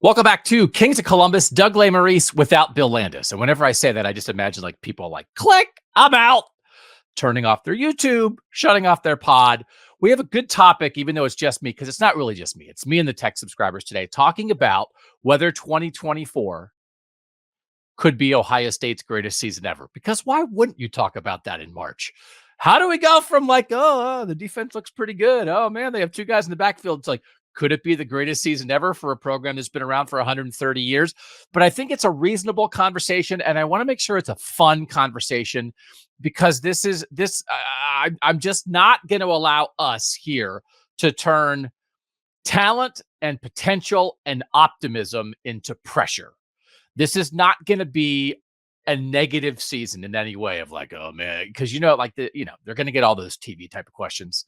Welcome back to Kings of Columbus, Doug Lesmerises without Bill Landis. And whenever I say that, I just imagine like people like, click, I'm out, turning off their YouTube, shutting off their pod. We have a good topic, even though it's just me, because it's not really just me. It's me and the tech subscribers today talking about whether 2024 could be Ohio State's greatest season ever. Because why wouldn't you talk about that in March? How do we go from like, oh, the defense looks pretty good. Oh, man, they have two guys in the backfield. It's like, could it be the greatest season ever for a program that's been around for 130 years? But I think it's a reasonable conversation, and I want to make sure it's a fun conversation because I'm just not going to allow us here to turn talent and potential and optimism into pressure. This is not going to be a negative season in any way of like, oh man, because they're going to get all those TV type of questions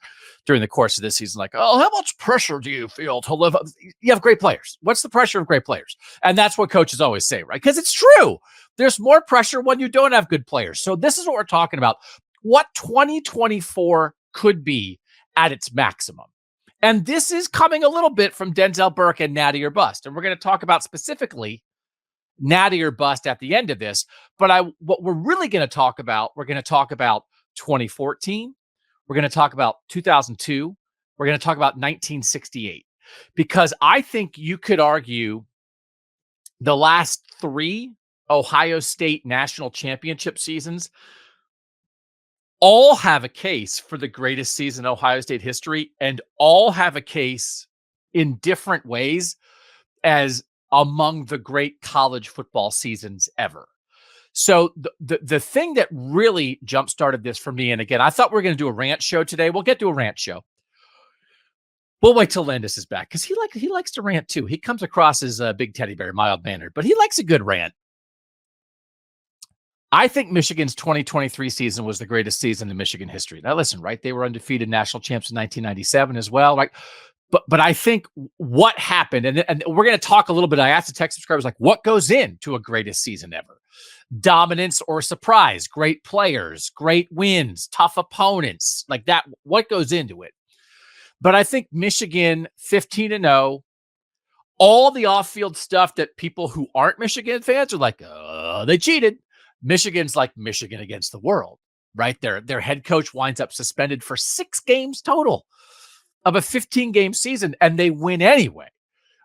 during the course of this season, like, oh, how much pressure do you feel to live up? You have great players. What's the pressure of great players? And that's what coaches always say, right? Because it's true. There's more pressure when you don't have good players. So this is what we're talking about. What 2024 could be at its maximum. And this is coming a little bit from Denzel Burke and Natty or Bust. And we're going to talk about specifically Natty or bust at the end of this. But what we're really going to talk about, we're going to talk about 2014. We're going to talk about 2002. We're going to talk about 1968, because I think you could argue the last three Ohio State national championship seasons all have a case for the greatest season in Ohio State history, and all have a case in different ways as among the great college football seasons ever. So the thing that really jump-started this for me, and again, I thought we were going to do a rant show today. We'll get to a rant show. We'll wait till Landis is back because he likes to rant too. He comes across as a big teddy bear, mild-mannered, but he likes a good rant. I think Michigan's 2023 season was the greatest season in Michigan history. Now, listen, right? They were undefeated national champs in 1997 as well, right? But I think what happened, and we're going to talk a little bit. I asked the tech subscribers, like, what goes into a greatest season ever? Dominance or surprise? Great players, great wins, tough opponents, like that. What goes into it? But I think Michigan 15-0, all the off-field stuff that people who aren't Michigan fans are like, oh, they cheated. Michigan's like Michigan against the world, right? Their head coach winds up suspended for 6 games total of a 15-game season, and they win anyway,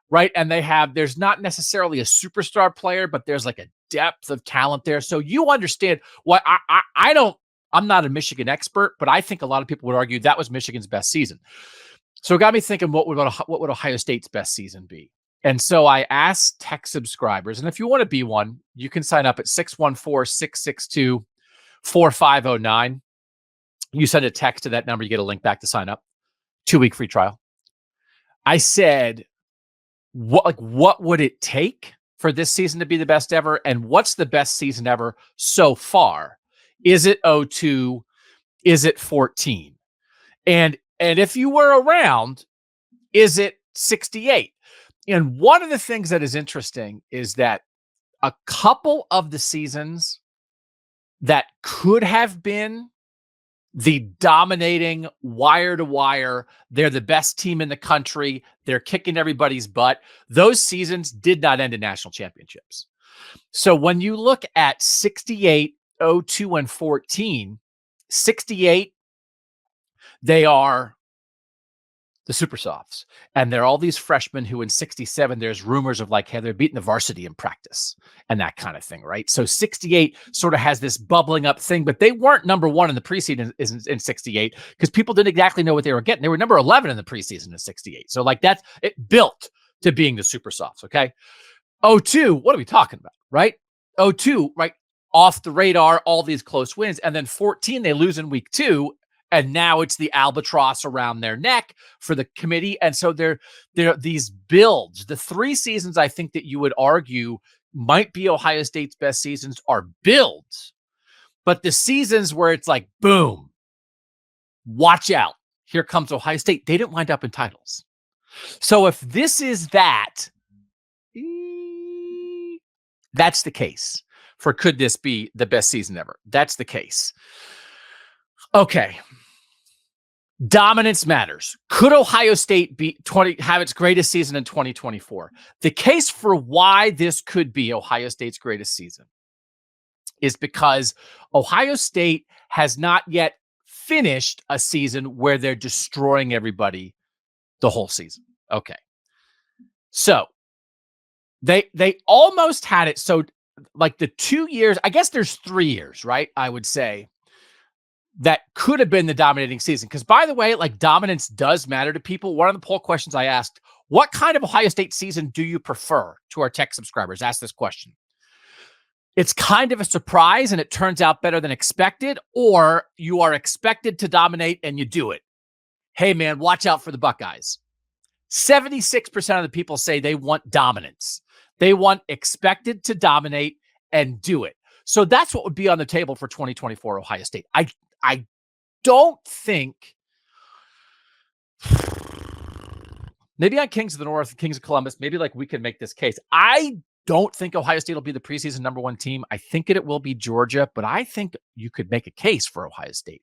right? And there's not necessarily a superstar player, but there's like a depth of talent there. So you understand what I'm not a Michigan expert, but I think a lot of people would argue that was Michigan's best season. So it got me thinking, what would Ohio State's best season be? And so I asked tech subscribers, and if you want to be one, you can sign up at 614-662-4509. You send a text to that number, you get a link back to sign up. 2-week free trial. I said, what would it take for this season to be the best ever? And what's the best season ever so far? Is it 02? Is it 14? And if you were around, is it 68? And one of the things that is interesting is that a couple of the seasons that could have been the dominating wire to wire, they're the best team in the country, they're kicking everybody's butt, those seasons did not end in national championships. So when you look at 68, 02, and 14, 68, they are the super softs. And there are all these freshmen who in 67, there's rumors of like, hey, they're beating the varsity in practice and that kind of thing, right? So 68 sort of has this bubbling up thing, but they weren't number 1 in the preseason in 68 because people didn't exactly know what they were getting. They were number 11 in the preseason in 68. So like it built to being the super softs, okay? 02, what are we talking about, right? 02, right? Off the radar, all these close wins. And then 14, they lose in week 2. And now it's the albatross around their neck for the committee. And so they're these builds. The 3 seasons I think that you would argue might be Ohio State's best seasons are builds. But the seasons where it's like, boom, watch out, here comes Ohio State, they didn't wind up in titles. So if this is that, that's the case for could this be the best season ever? That's the case. Okay. Dominance matters. Could Ohio State have its greatest season in 2024? The case for why this could be Ohio State's greatest season is because Ohio State has not yet finished a season where they're destroying everybody the whole season. Okay. So they almost had it. So like the 2 years, I guess there's 3 years, right? I would say that could have been the dominating season. Because by the way, like dominance does matter to people. One of the poll questions I asked, what kind of Ohio State season do you prefer, to our tech subscribers? Ask this question. It's kind of a surprise and it turns out better than expected, or you are expected to dominate and you do it. Hey man, watch out for the Buckeyes. 76% of the people say they want dominance. They want expected to dominate and do it. So that's what would be on the table for 2024 Ohio State. I don't think, maybe on Kings of the North, Kings of Columbus, maybe like we can make this case. I don't think Ohio State will be the preseason #1 team. I think it will be Georgia, but I think you could make a case for Ohio State.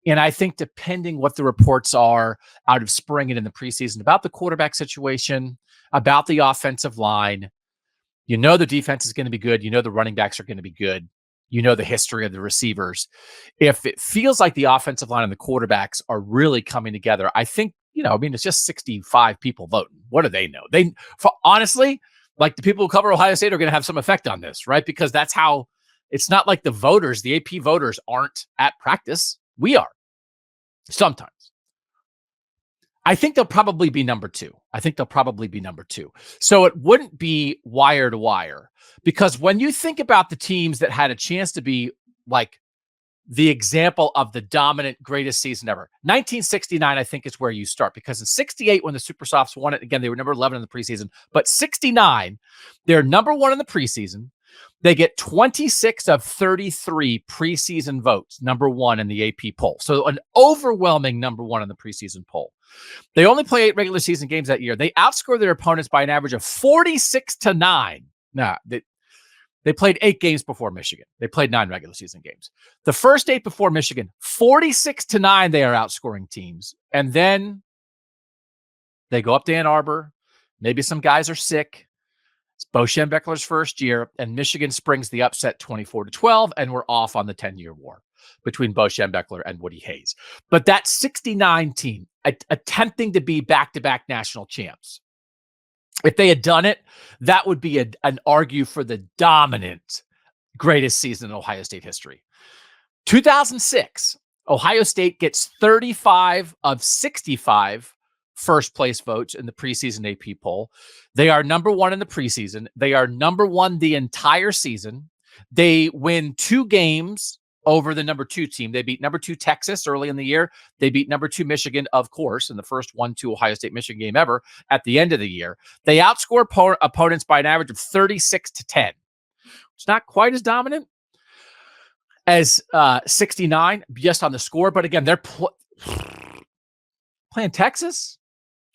And I think depending what the reports are out of spring and in the preseason about the quarterback situation, about the offensive line, you know the defense is going to be good. You know the running backs are going to be good. You know the history of the receivers. If it feels like the offensive line and the quarterbacks are really coming together, I think, it's just 65 people voting. What do they know? Honestly, like the people who cover Ohio State are going to have some effect on this, right? Because that's how, it's not like the voters, the AP voters aren't at practice. We are sometimes. I think they'll probably be number 2. So it wouldn't be wire to wire, because when you think about the teams that had a chance to be like the example of the dominant greatest season ever, 1969, I think is where you start, because in 68, when the Super Softs won it, again, they were number 11 in the preseason, but 69, they're number 1 in the preseason. They get 26 of 33 preseason votes, number 1 in the AP poll. So an overwhelming number 1 in the preseason poll. They only play 8 regular season games that year. They outscore their opponents by an average of 46-9. Nah, they played 8 games before Michigan. They played 9 regular season games. The first 8 before Michigan, 46-9, they are outscoring teams. And then they go up to Ann Arbor. Maybe some guys are sick. It's Bo Schembechler's first year, and Michigan springs the upset 24-12, and we're off on the 10-year war between Bo Schembechler and Woody Hayes. But that 69 team attempting to be back-to-back national champs, if they had done it, that would be an argue for the dominant greatest season in Ohio State history. 2006, Ohio State gets 35 of 65 first place votes in the preseason AP poll. They are number 1 in the preseason. They are number 1 the entire season. They win 2 games over the number 2 team. They beat number 2 Texas early in the year. They beat number 2 Michigan, of course, in the first 1-2 Ohio State-Michigan game ever at the end of the year. They outscore opponents by an average of 36-10. It's not quite as dominant as 69, just on the score. But again, they're playing Texas.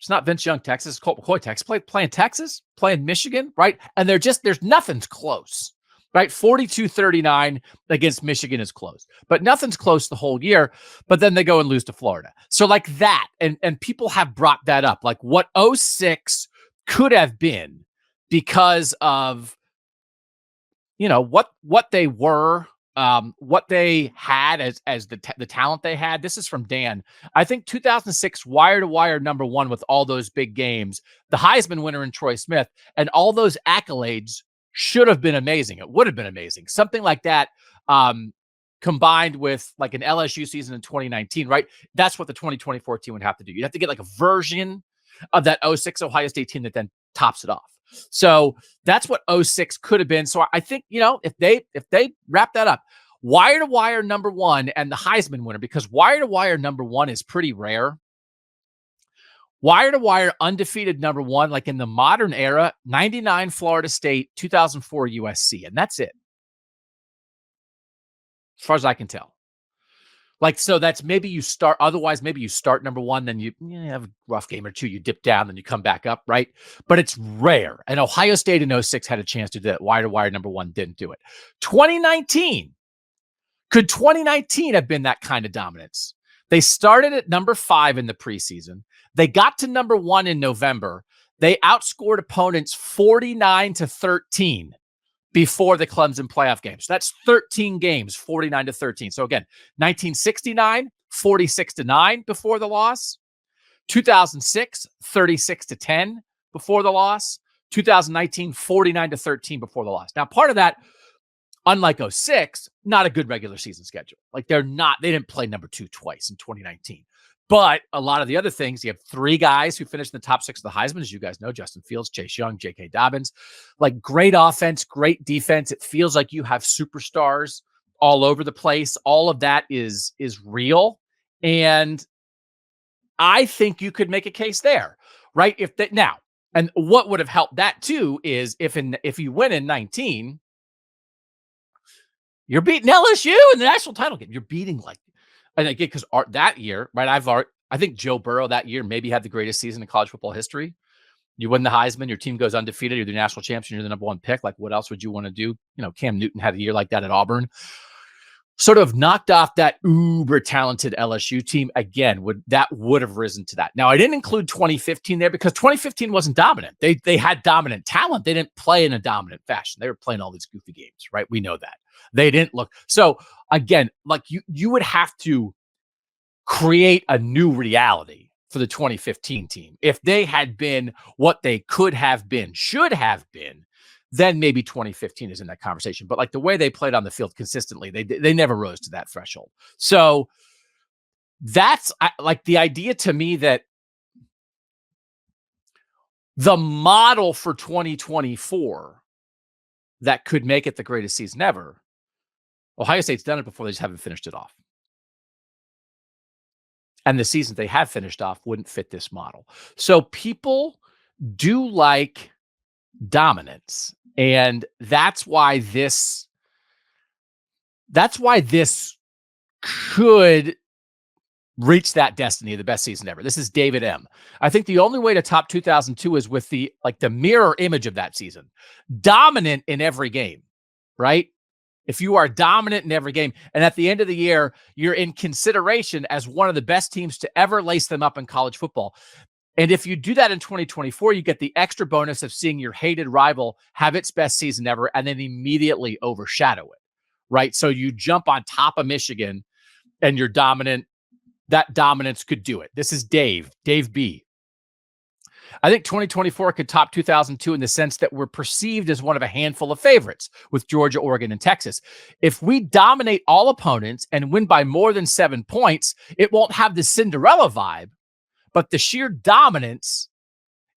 It's not Vince Young, Texas. It's Colt McCoy, Texas. Playing Texas, playing Michigan, right? And there's nothing's close, right? 42-39 against Michigan is close, but nothing's close the whole year. But then they go and lose to Florida. So like that, and people have brought that up, like what 06 could have been because of, what they were, what they had as the talent they had. This is from Dan. I think 2006 wire to wire number 1 with all those big games, the Heisman winner in Troy Smith, and all those accolades should have been amazing. It would have been amazing. Something like that, combined with like an LSU season in 2019, right? That's what the 2024 team would have to do. You have to get like a version of that 06 Ohio State team that then tops it off. So that's what 06 could have been. So I think, if they wrap that up, wire to wire number 1 and the Heisman winner, because wire to wire number 1 is pretty rare. Wire to wire undefeated number 1, like in the modern era, 99 Florida State, 2004 USC, and that's it. As far as I can tell. Like, so that's maybe you start, otherwise maybe you start number 1, then you have a rough game or 2, you dip down, then you come back up, right? But it's rare. And Ohio State in 06 had a chance to do that. Wire to wire number 1 didn't do it. 2019. Could 2019 have been that kind of dominance? They started at number 5 in the preseason. They got to number 1 in November. They outscored opponents 49-13 before the Clemson playoff game. So that's 13 games, 49-13. So again, 1969, 46-9 before the loss. 2006, 36-10 before the loss. 2019, 49-13 before the loss. Now, part of that, unlike 06, not a good regular season schedule. Like they didn't play number 2 twice in 2019. But a lot of the other things, you have 3 guys who finished in the top 6 of the Heisman, as you guys know, Justin Fields, Chase Young, J.K. Dobbins. Like great offense, great defense. It feels like you have superstars all over the place. All of that is real. And I think you could make a case there, right? And what would have helped that too is if you win in 19, you're beating LSU in the national title game. You're beating and again, because that year, right? I think Joe Burrow that year maybe had the greatest season in college football history. You win the Heisman, your team goes undefeated, you're the national champion, you're the number 1 pick. Like, what else would you want to do? Cam Newton had a year like that at Auburn. Sort of knocked off that uber talented LSU team again. Would have risen to that. Now, I didn't include 2015 there because 2015 wasn't dominant. They had dominant talent. They didn't play in a dominant fashion. They were playing all these goofy games, right? We know that. They didn't look. So again, like you would have to create a new reality for the 2015 team. If they had been what they could have been, should have been, then maybe 2015 is in that conversation. But like the way they played on the field consistently, they never rose to that threshold. So that's like the idea to me that the model for 2024 that could make it the greatest season ever, Ohio State's done it before, they just haven't finished it off. And the season they have finished off wouldn't fit this model. So people do like dominance. And that's why this could reach that destiny of the best season ever. This is David M. I think the only way to top 2002 is with the mirror image of that season. Dominant in every game, right? If you are dominant in every game, and at the end of the year, you're in consideration as one of the best teams to ever lace them up in college football. And if you do that in 2024, you get the extra bonus of seeing your hated rival have its best season ever and then immediately overshadow it, right? So you jump on top of Michigan and you're dominant. That dominance could do it. This is Dave B. I think 2024 could top 2002 in the sense that we're perceived as one of a handful of favorites with Georgia, Oregon, and Texas. If we dominate all opponents and win by more than 7 points, it won't have the Cinderella vibe, but the sheer dominance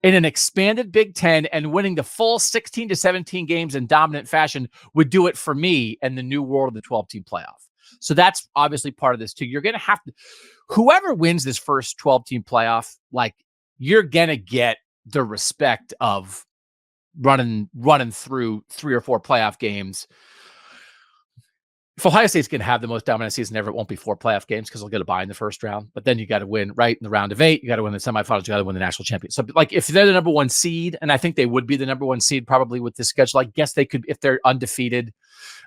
in an expanded Big Ten and winning the full 16 to 17 games in dominant fashion would do it for me in the new world of the 12-team playoff. So that's obviously part of this too. You're going to have to, whoever wins this first 12-team playoff, like you're going to get the respect of running through 3 or 4 playoff games. If Ohio State's going to have the most dominant season ever, it won't be 4 playoff games because they'll get a bye in the first round. But then you got to win right in the round of 8. You got to win the semifinals. You got to win the national championship. So, like, if they're the number 1 seed, and I think they would be the number 1 seed probably with this schedule, I guess they could, if they're undefeated,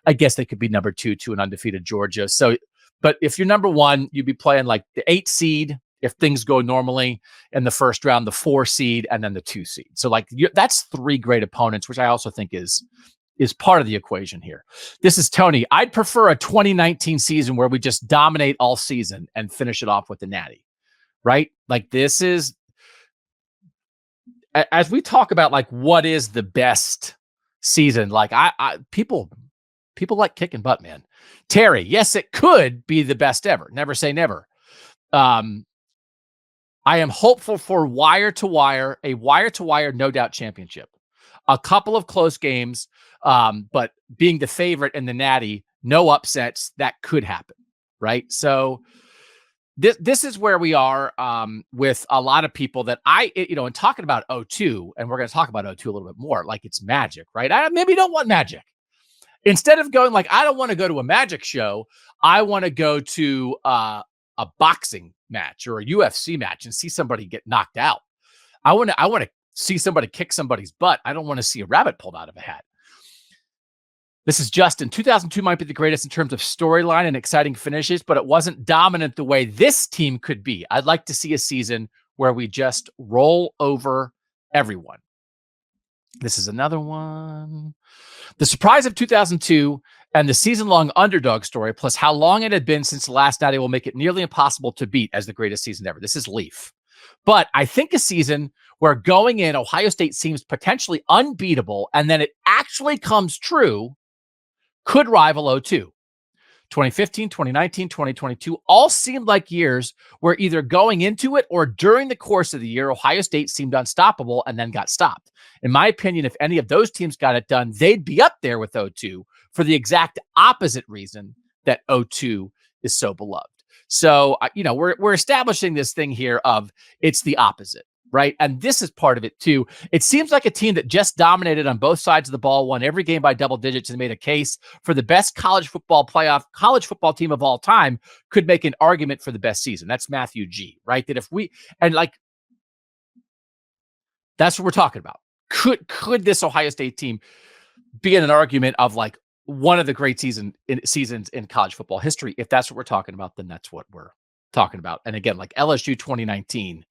I guess they could be number 2 to an undefeated Georgia. So, but if you're number 1, you'd be playing like the 8 seed if things go normally in the first round, the 4 seed, and then the 2 seed. So, like, that's 3 great opponents, which I also think is part of the equation here. This is Tony. I'd prefer a 2019 season where we just dominate all season and finish it off with the Natty, right? Like this is, as we talk about like what is the best season, like people like kicking butt, man. Terry, yes, it could be the best ever. Never say never. I am hopeful for a wire to wire, no doubt championship. A couple of close games, but being the favorite in the Natty, no upsets, that could happen, right? So this is where we are with a lot of people that and talking about 02, and we're going to talk about 02 a little bit more, like it's magic, right? I maybe don't want magic. Instead of going like, I don't want to go to a magic show, I want to go to a boxing match or a UFC match and see somebody get knocked out. I want to see somebody kick somebody's butt. I don't want to see a rabbit pulled out of a hat. This is Justin. 2002 might be the greatest in terms of storyline and exciting finishes, but it wasn't dominant the way this team could be. I'd like to see a season where we just roll over everyone. This is another one. The surprise of 2002 and the season-long underdog story, plus how long it had been since the last Natty, will make it nearly impossible to beat as the greatest season ever. This is Leaf. But I think a season where going in, Ohio State seems potentially unbeatable, and then it actually comes true, could rival 02. 2015, 2019, 2022 all seemed like years where either going into it or during the course of the year, Ohio State seemed unstoppable and then got stopped. In my opinion, if any of those teams got it done, they'd be up there with 02 for the exact opposite reason that 02 is so beloved. So, we're establishing this thing here of it's the opposite, right? And this is part of it too. It seems like a team that just dominated on both sides of the ball, won every game by double digits, and made a case for the best college football team of all time could make an argument for the best season. That's Matthew G, right? That if we, and like, that's what we're talking about. Could this Ohio State team be in an argument of like one of the great seasons in college football history? If that's what we're talking about, then that's what we're talking about. And again, like LSU 2019,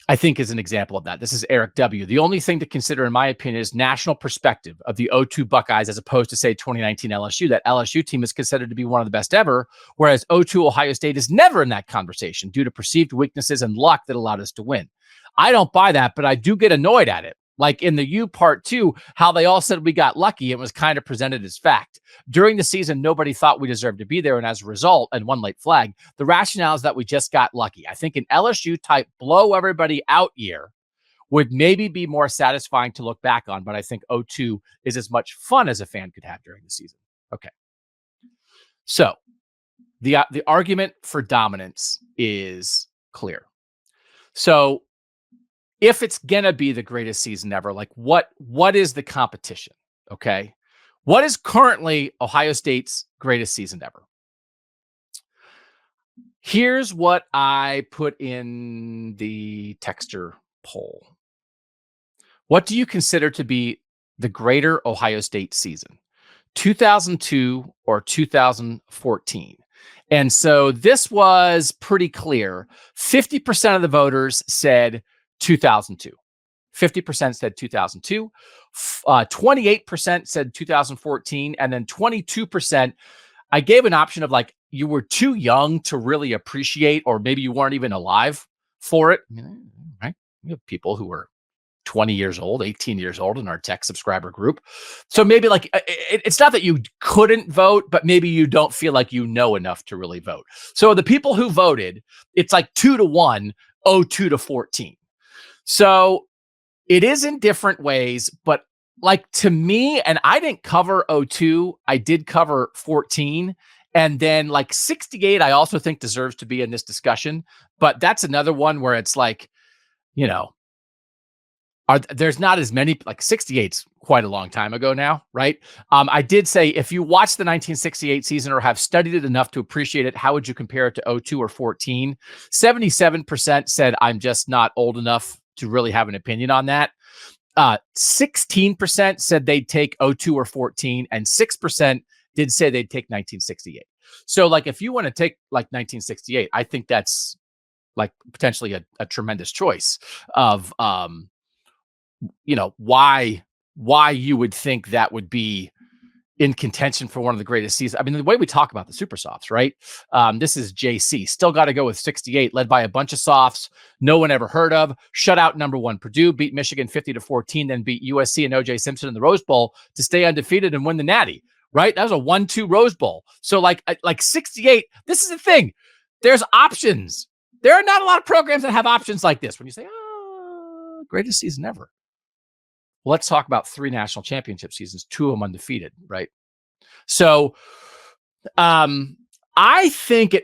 I think is an example of that. This is Eric W. The only thing to consider, in my opinion, is national perspective of the 02 Buckeyes as opposed to, say, 2019 LSU. That LSU team is considered to be one of the best ever, whereas 02 Ohio State is never in that conversation due to perceived weaknesses and luck that allowed us to win. I don't buy that, but I do get annoyed at it. Like in the U part 2, how they all said we got lucky, it was kind of presented as fact. During the season, nobody thought we deserved to be there, and as a result, and one late flag, the rationale is that we just got lucky. I think an LSU type blow everybody out year would maybe be more satisfying to look back on, but I think 02 is as much fun as a fan could have during the season. Okay. So the argument for dominance is clear. So if it's gonna be the greatest season ever, like what is the competition? Okay. What is currently Ohio State's greatest season ever? Here's what I put in the texter poll. What do you consider to be the greater Ohio State season? 2002 or 2014? And so this was pretty clear. 50% of the voters said 2002. 50% said 2002. 28% said 2014. And then 22%, I gave an option of like, you were too young to really appreciate, or maybe you weren't even alive for it. Right? We have people who were 20 years old, 18 years old in our tech subscriber group. So maybe like, it's not that you couldn't vote, but maybe you don't feel like you know enough to really vote. So the people who voted, it's like 2-1, 02 to 14. So it is in different ways, but like to me, and I didn't cover 02, I did cover 14. And then like 68, I also think deserves to be in this discussion, but that's another one where it's like, there's not as many, like 68's quite a long time ago now, right? I did say, if you watch the 1968 season or have studied it enough to appreciate it, how would you compare it to 02 or 14? 77% said, I'm just not old enough to really have an opinion on that. 16% said they'd take 02 or 14, and 6% did say they'd take 1968. So like, if you want to take like 1968, I think that's like potentially a tremendous choice of, why you would think that would be in contention for one of the greatest seasons. I mean, the way we talk about the super softs, right? This is JC. Still got to go with 68, led by a bunch of softs no one ever heard of. Shut out number 1 Purdue, beat Michigan 50-14, then beat USC and OJ Simpson in the Rose Bowl to stay undefeated and win the Natty, right? That was a 1-2 Rose Bowl. So like 68, this is the thing. There's options. There are not a lot of programs that have options like this. When you say, greatest season ever. Well, let's talk about 3 national championship seasons, 2 of them undefeated, right? So I think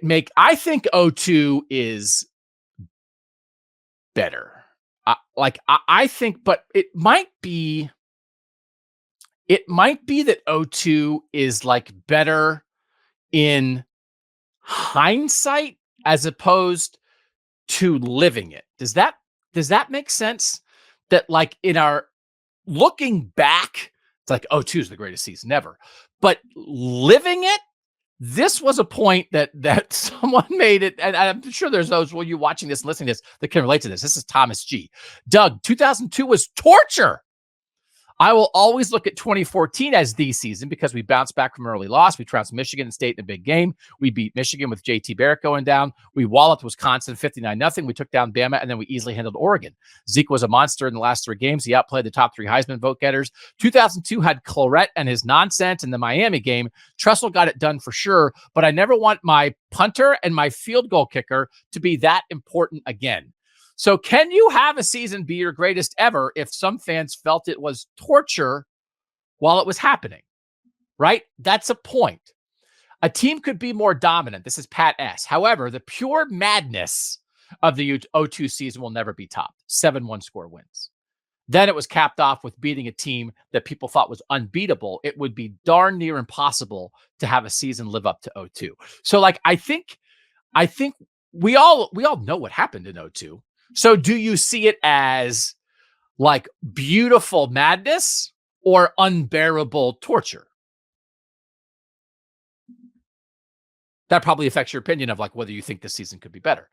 02 is better. I think, but it might be that 02 is like better in hindsight as opposed to living it. Does that make sense? That like in our looking back, It's like, oh, 2 is the greatest season ever. But living it, this was a point that someone made it, and I'm sure there's those you watching this, listening to this, that can relate to this. This is Thomas G. Doug, 2002 was torture. I will always look at 2014 as the season because we bounced back from an early loss. We trounced Michigan State in a big game. We beat Michigan with JT Barrett going down. We walloped Wisconsin 59-0. We took down Bama, and then we easily handled Oregon. Zeke was a monster in the last 3 games. He outplayed the top 3 Heisman vote getters. 2002 had Clarett and his nonsense in the Miami game. Tressel got it done for sure, but I never want my punter and my field goal kicker to be that important again. So can you have a season be your greatest ever if some fans felt it was torture while it was happening, right? That's a point. A team could be more dominant. This is Pat S. However, the pure madness of the 02 season will never be topped. 7 one-score wins. Then it was capped off with beating a team that people thought was unbeatable. It would be darn near impossible to have a season live up to 02. So like, I think we all know what happened in 02. So do you see it as like beautiful madness or unbearable torture? That probably affects your opinion of like whether you think this season could be better.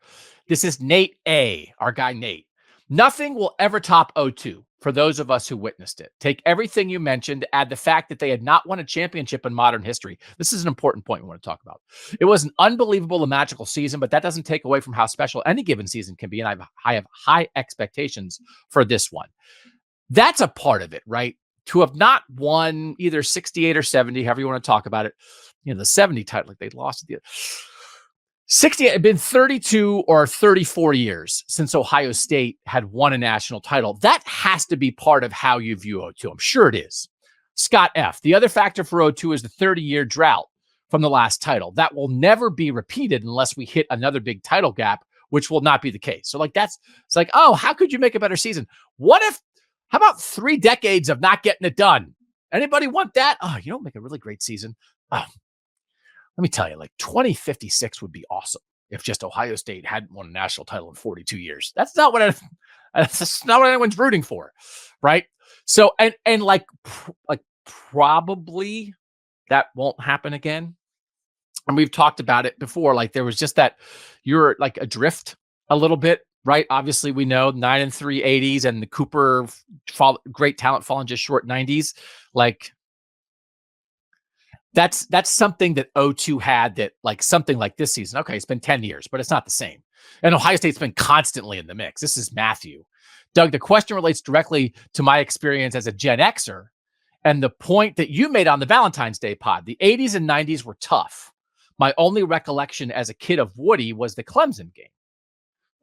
This is Nate A, our guy Nate. Nothing will ever top 02 for those of us who witnessed it. Take everything you mentioned, add the fact that they had not won a championship in modern history. This is an important point we want to talk about. It was an unbelievable and magical season, but that doesn't take away from how special any given season can be. And I have high expectations for this one. That's a part of it, right? To have not won either 68 or 70, however you want to talk about it, the 70 title, like they lost at the 60, it had been 32 or 34 years since Ohio State had won a national title. That has to be part of how you view 02. I'm sure it is. Scott F. The other factor for 02 is the 30-year drought from the last title. That will never be repeated unless we hit another big title gap, which will not be the case. So like it's like, oh, how could you make a better season? How about 3 decades of not getting it done? Anybody want that? Oh, make a really great season. Oh, let me tell you, like 2056 would be awesome if just Ohio State hadn't won a national title in 42 years. That's not what anyone's rooting for, right? So and like probably that won't happen again. And we've talked about it before. Like there was just that you're like adrift a little bit, right? Obviously, we know 9-3 80s and the Cooper great talent falling just short 90s. Like that's something that 02 had that like something like this season. Okay, it's been 10 years, but it's not the same. And Ohio State's been constantly in the mix. This is Matthew. Doug, the question relates directly to my experience as a Gen Xer and the point that you made on the Valentine's Day pod. The 80s and 90s were tough. My only recollection as a kid of Woody was the Clemson game,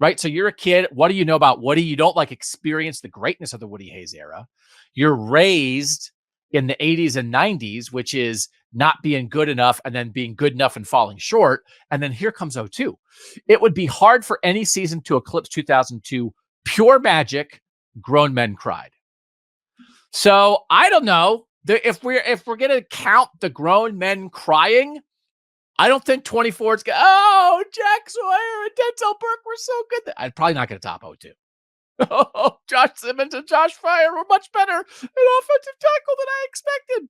right? So you're a kid. What do you know about Woody? You don't like experience the greatness of the Woody Hayes era. You're raised in the 80s and 90s, which is not being good enough and then being good enough and falling short. And then here comes 02. It would be hard for any season to eclipse 2002. Pure magic, grown men cried. So I don't know if we're going to count the grown men crying. I don't think 24 is going to, oh, Jack Sawyer and Denzel Burke were so good. I'm probably not going to top 02. Oh, Josh Simmons and Josh Fryer were much better at offensive tackle than I expected.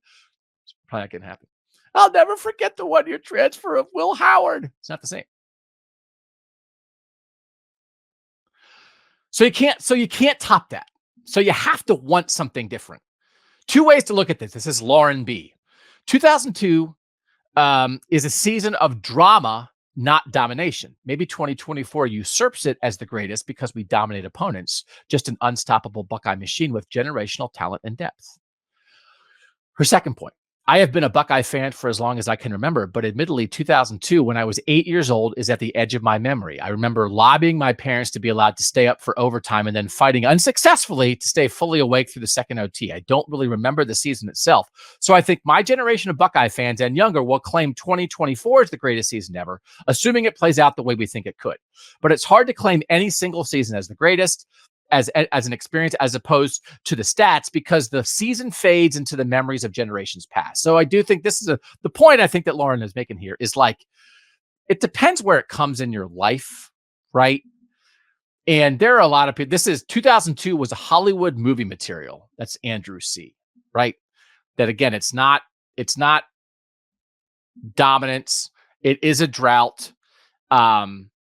It's probably not going to happen. I'll never forget the 1-year transfer of Will Howard. It's not the same. So you can't top that. So you have to want something different. 2 ways to look at this. This is Lauren B. 2002 is a season of drama, not domination. Maybe 2024 usurps it as the greatest because we dominate opponents. Just an unstoppable Buckeye machine with generational talent and depth. Her second point. I have been a Buckeye fan for as long as I can remember, but admittedly, 2002, when I was 8 years old, is at the edge of my memory. I remember lobbying my parents to be allowed to stay up for overtime and then fighting unsuccessfully to stay fully awake through the second OT. I don't really remember the season itself. So I think my generation of Buckeye fans and younger will claim 2024 is the greatest season ever, assuming it plays out the way we think it could. But it's hard to claim any single season as the greatest. As an experience as opposed to the stats because the season fades into the memories of generations past. So I do think this is the point I think that Lauren is making here is like, it depends where it comes in your life, right? And there are a lot of people, 2002 was a Hollywood movie material. That's Andrew C., right? that again, it's not dominance. It is a drought.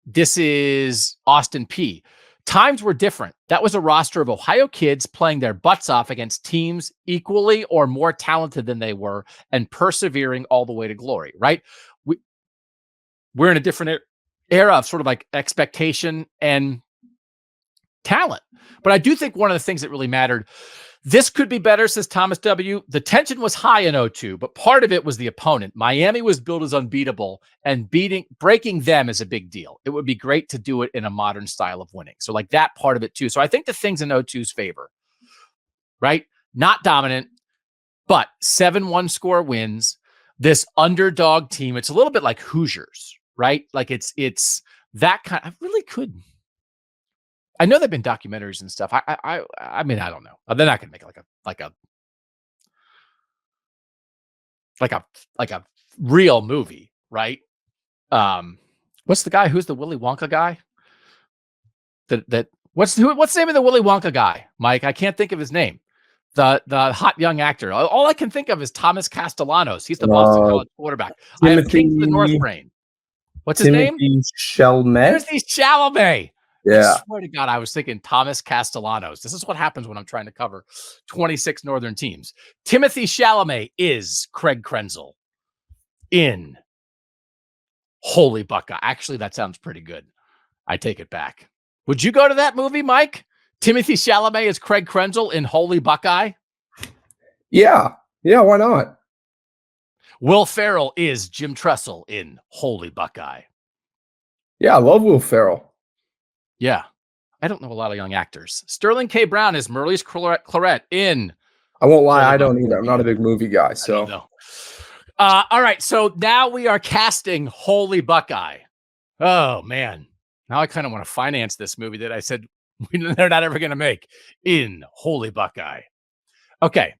This is Austin P. Times were different. That was a roster of Ohio kids playing their butts off against teams equally or more talented than they were and persevering all the way to glory, right? We're in a different era of sort of like expectation and talent. But I do think one of the things that really mattered, this could be better, says Thomas W. The tension was high in 02, but part of it was the opponent. Miami was billed as unbeatable, and breaking them is a big deal. It would be great to do it in a modern style of winning. So like that part of it too. So I think the things in 02's favor, right? Not dominant, but 7-1 score wins. This underdog team, it's a little bit like Hoosiers, right? Like it's that kind. I really could. I know there've been documentaries and stuff. I mean, I don't know. They're not going to make it like a real movie, right? What's the guy? Who's the Willy Wonka guy? What's the name of the Willy Wonka guy, Mike? I can't think of his name. The hot young actor. All I can think of is Thomas Castellanos. He's the Boston College quarterback. I have Kings of the North brain. What's his name? Timothy Chalamet. Yeah. I swear to God, I was thinking Thomas Castellanos. This is what happens when I'm trying to cover 26 Northern teams. Timothy Chalamet is Craig Krenzel in Holy Buckeye. Actually, that sounds pretty good. I take it back. Would you go to that movie, Mike? Timothy Chalamet is Craig Krenzel in Holy Buckeye? Yeah. Yeah, why not? Will Ferrell is Jim Tressel in Holy Buckeye. Yeah, I love Will Ferrell. Yeah. I don't know a lot of young actors. Sterling K. Brown is Merle's Claret in. I won't lie, I don't either. I'm not a big movie guy, so. All right, so now we are casting Holy Buckeye. Oh, man. Now I kind of want to finance this movie that I said they're not ever going to make in Holy Buckeye. Okay.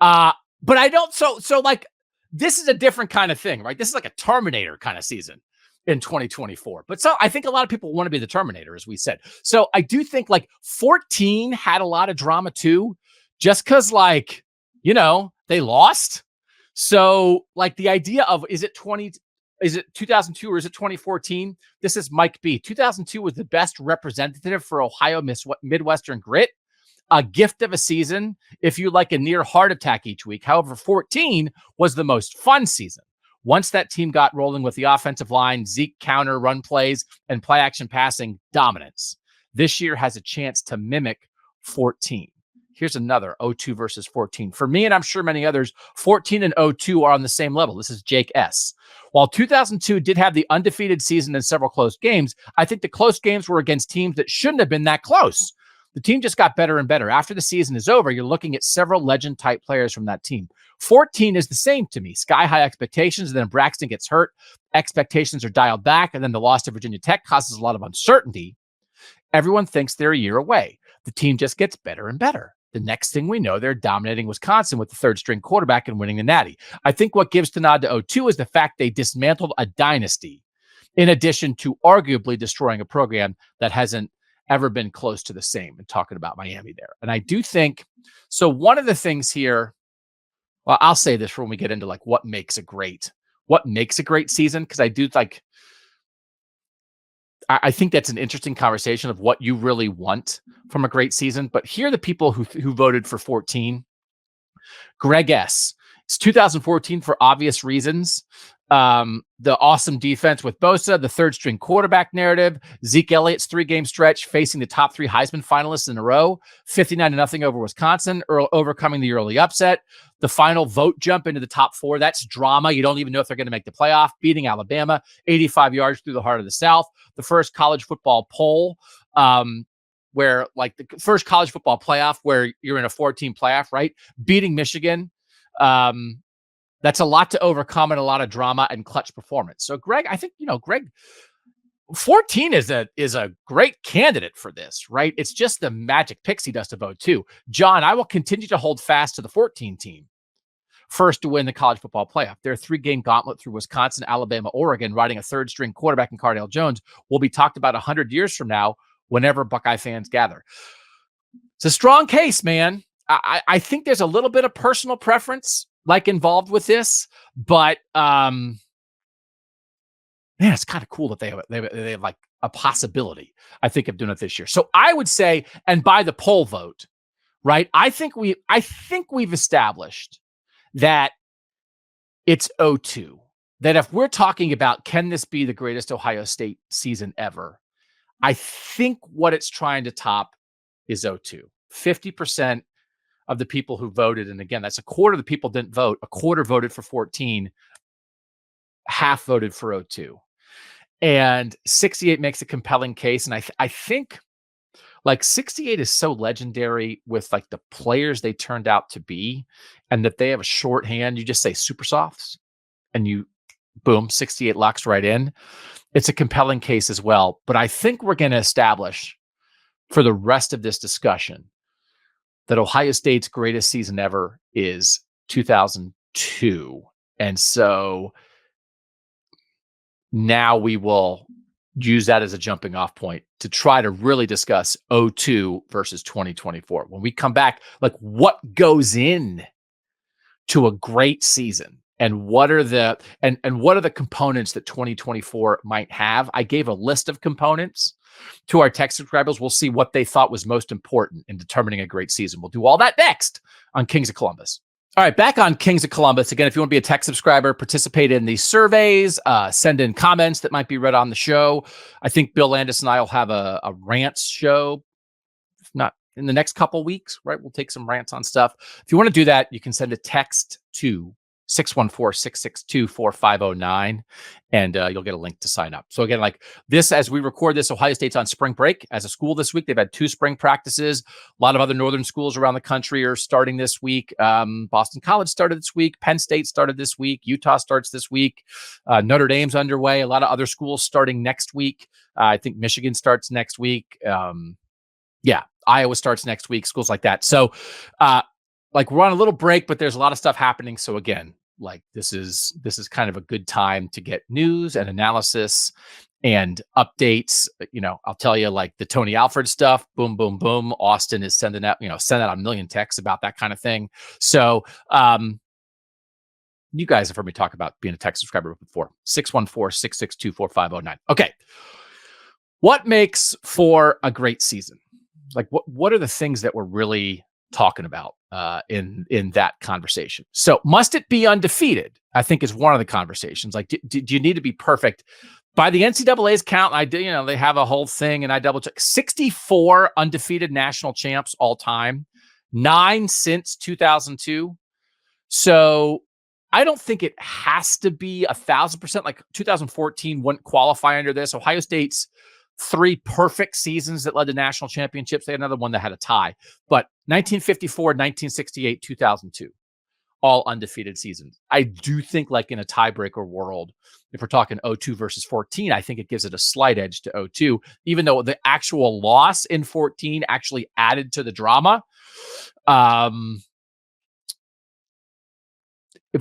But I don't, so like, this is a different kind of thing, right? This is like a Terminator kind of season in 2024. But so I think a lot of people want to be the Terminator, as we said. So I do think like 14 had a lot of drama too, just because like, they lost. So like the idea of, is it 2002 or is it 2014? This is Mike B. 2002 was the best representative for Ohio Midwestern grit. A gift of a season if you like a near heart attack each week. However, 14 was the most fun season. Once that team got rolling with the offensive line, Zeke counter, run plays, and play action passing dominance. This year has a chance to mimic 14. Here's another 02 versus 14. For me, and I'm sure many others, 14 and 02 are on the same level. This is Jake S. While 2002 did have the undefeated season and several close games, I think the close games were against teams that shouldn't have been that close. The team just got better and better. After the season is over, you're looking at several legend-type players from that team. 14 is the same to me. Sky-high expectations, and then Braxton gets hurt. Expectations are dialed back, and then the loss to Virginia Tech causes a lot of uncertainty. Everyone thinks they're a year away. The team just gets better and better. The next thing we know, they're dominating Wisconsin with the third-string quarterback and winning the Natty. I think what gives the nod to 02 is the fact they dismantled a dynasty, in addition to arguably destroying a program that hasn't ever been close to the same, and talking about Miami there. And I do think, so one of the things here, well, I'll say this when we get into like what makes a great season, because I do like, I think that's an interesting conversation of what you really want from a great season. But here are the people who voted for 14. Greg S. It's 2014 for obvious reasons. The awesome defense with Bosa, the third string quarterback narrative, Zeke Elliott's 3-game stretch facing the top 3 Heisman finalists in a row, 59-0 over Wisconsin, overcoming the early upset, the final vote jump into the top 4. That's drama. You don't even know if they're going to make the playoff, beating Alabama, 85 yards through the heart of the South, the first college football poll, where like the first college football playoff where you're in a 4-team playoff, right? Beating Michigan. That's a lot to overcome and a lot of drama and clutch performance. So Greg, I think, Greg, 14 is a great candidate for this, right? It's just the magic picks he does to vote too. John, I will continue to hold fast to the 14 team. First to win the college football playoff. Their 3-game gauntlet through Wisconsin, Alabama, Oregon, riding a third-string quarterback in Cardale Jones will be talked about 100 years from now whenever Buckeye fans gather. It's a strong case, man. I think there's a little bit of personal preference like involved with this, but man, it's kind of cool that they have like a possibility, I think, of doing it this year. So I would say, and by the poll vote, right? I think we've established that it's 0-2. That if we're talking about can this be the greatest Ohio State season ever, I think what it's trying to top is 0-2. 50% of the people who voted, and again, that's a quarter of the people didn't vote, a quarter voted for 14, half voted for 0-2. And 68 makes a compelling case. And I think like 68 is so legendary with like the players they turned out to be, and that they have a shorthand. You just say super softs and you boom, 68 locks right in. It's a compelling case as well. But I think we're going to establish for the rest of this discussion that Ohio State's greatest season ever is 2002. And so now we will use that as a jumping off point to try to really discuss 0-2 versus 2024. When we come back, like what goes in to a great season and what are the what are the components that 2024 might have? I gave a list of components to our tech subscribers. We'll see what they thought was most important in determining a great season. We'll do all that next on Kings of Columbus. All right, back on Kings of Columbus. Again, if you want to be a tech subscriber, participate in these surveys, send in comments that might be read on the show. I think Bill Landis and I will have a rants show, if not in the next couple weeks, right? We'll take some rants on stuff. If you want to do that, you can send a text to 614-662-4509, and you'll get a link to sign up. So again, like this, as we record this, Ohio State's on spring break as a school this week. They've had 2 spring practices. A lot of other northern schools around the country are starting this week. Boston College started this week. Penn State started this week. Utah starts this week. Notre Dame's underway. A lot of other schools starting next week. I think Michigan starts next week. Iowa starts next week, schools like that. So, like we're on a little break, but there's a lot of stuff happening. So again, like this is kind of a good time to get news and analysis and updates. You know, I'll tell you like the Tony Alford stuff, boom, boom, boom. Austin is sending out a million texts about that kind of thing. So, you guys have heard me talk about being a tech subscriber before. 614-662-4509. Okay. What makes for a great season? Like what are the things that we're really talking about in that conversation? So must it be undefeated? I think is one of the conversations. Like, do you need to be perfect? By the NCAA's count, they have a whole thing, and I double check 64 undefeated national champs all time, 9 since 2002. So I don't think it has to be 1,000%. Like 2014 wouldn't qualify under this. Ohio State's 3 perfect seasons that led to national championships. They had another one that had a tie, but 1954, 1968, 2002, all undefeated seasons. I do think like in a tiebreaker world, if we're talking 0-2 versus 14, I think it gives it a slight edge to 0-2, even though the actual loss in 14 actually added to the drama. If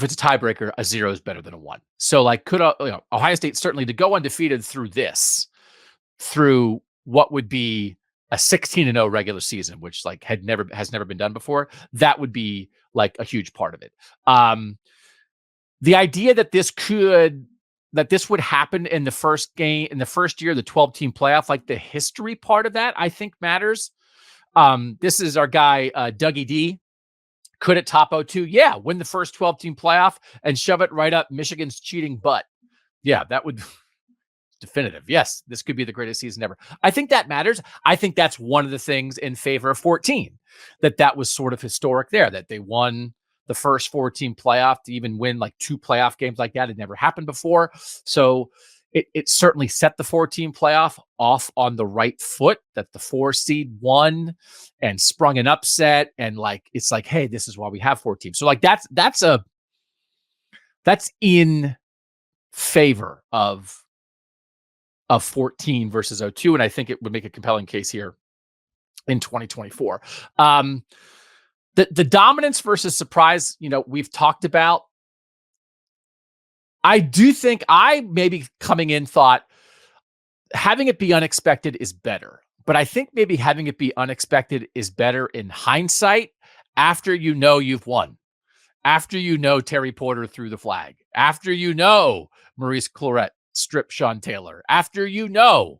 it's a tiebreaker, a 0 is better than a 1. So like could Ohio State certainly to go undefeated through what would be a 16-0 regular season, which like has never been done before, that would be like a huge part of it. The idea that this would happen in the first game, in the first year, the 12-team playoff, like the history part of that, I think matters. This is our guy, Dougie D. Could it top 0-2? Yeah, win the first 12-team playoff and shove it right up Michigan's cheating butt. Yeah, that would definitive. Yes, this could be the greatest season ever. I think that matters. I think that's one of the things in favor of 14, that was sort of historic there, that they won the first 4-team playoff to even win like 2 playoff games like that. It never happened before. So it certainly set the 4-team playoff off on the right foot, that the 4 seed won and sprung an upset. And like, it's like, hey, this is why we have 4 teams. So like that's in favor of 14 versus 0-2. And I think it would make a compelling case here in 2024. The dominance versus surprise, we've talked about. I do think I maybe coming in thought having it be unexpected is better, but I think maybe having it be unexpected is better in hindsight after you know you've won, after you know Terry Porter threw the flag, after you know Maurice Clarett stripped Sean Taylor, after you know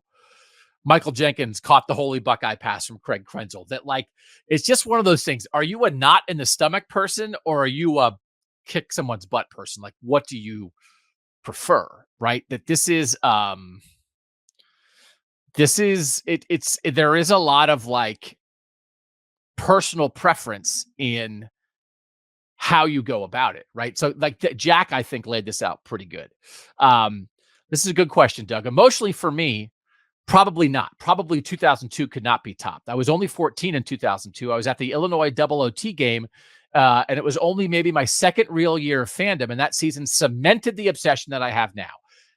Michael Jenkins caught the holy Buckeye pass from Craig Krenzel, that like, it's just one of those things. Are you a knot in the stomach person, or are you a kick someone's butt person? Like, what do you prefer? Right. That this is there is a lot of like personal preference in how you go about it. Right. So like Jack, I think, laid this out pretty good. This is a good question, Doug. Emotionally for me, probably not. Probably 2002 could not be topped. I was only 14 in 2002. I was at the Illinois double OT game, and it was only maybe my second real year of fandom, and that season cemented the obsession that I have now.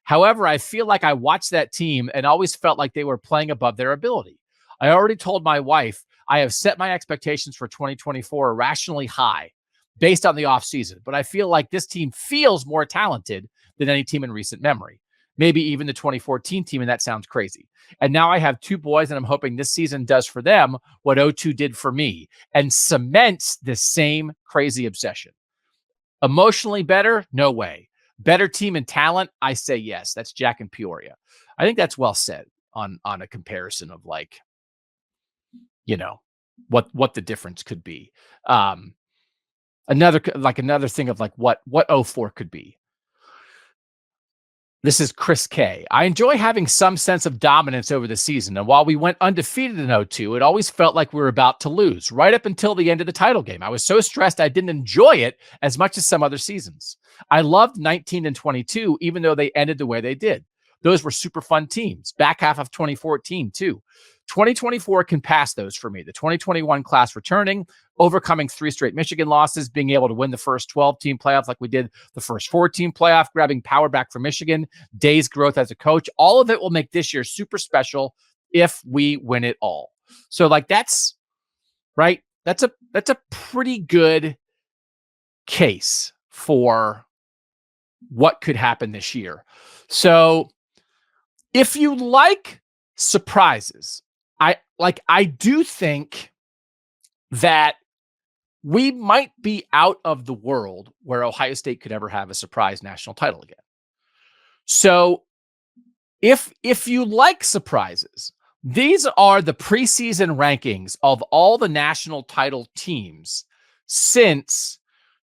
However, I feel like I watched that team and always felt like they were playing above their ability. I already told my wife I have set my expectations for 2024 irrationally high based on the offseason, but I feel like this team feels more talented than any team in recent memory. Maybe even the 2014 team, and that sounds crazy. And now I have two boys, and I'm hoping this season does for them what '02 did for me and cements the same crazy obsession. Emotionally better? No way. Better team and talent? I say yes. That's Jack in Peoria. I think that's well said on a comparison of like, you know, what the difference could be. Another thing of like what '04 could be. This is Chris K. I enjoy having some sense of dominance over the season. And while we went undefeated in '02, it always felt like we were about to lose right up until the end of the title game. I was so stressed I didn't enjoy it as much as some other seasons. I loved 19 and 22, even though they ended the way they did. Those were super fun teams. Back half of 2014, too. 2024 can pass those for me. The 2021 class returning, overcoming 3 straight Michigan losses, being able to win the first 12-team playoff like we did the first 14 playoff, grabbing power back from Michigan, Day's growth as a coach. All of it will make this year super special if we win it all. So like that's right. That's a pretty good case for what could happen this year. So if you like surprises, I do think that we might be out of the world where Ohio State could ever have a surprise national title again. So if you like surprises, these are the preseason rankings of all the national title teams since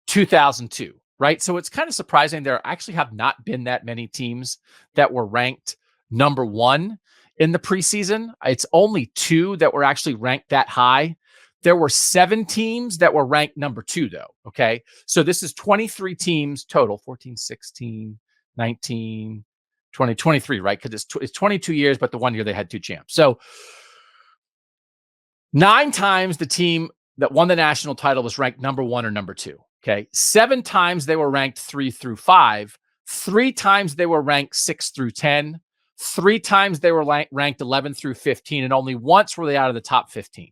2002, right? So it's kind of surprising there actually have not been that many teams that were ranked number 1 in the preseason. It's only 2 that were actually ranked that high. There were 7 teams that were ranked number 2, though. Okay. So this is 23 teams total, 14, 16, 19, 20, 23, right? Because it's 22 years, but the one year they had 2 champs. So 9 times the team that won the national title was ranked number 1 or number 2. Okay. 7 times they were ranked 3 through 5. 3 times they were ranked 6 through 10. 3 times they were ranked 11 through 15, and only once were they out of the top 15.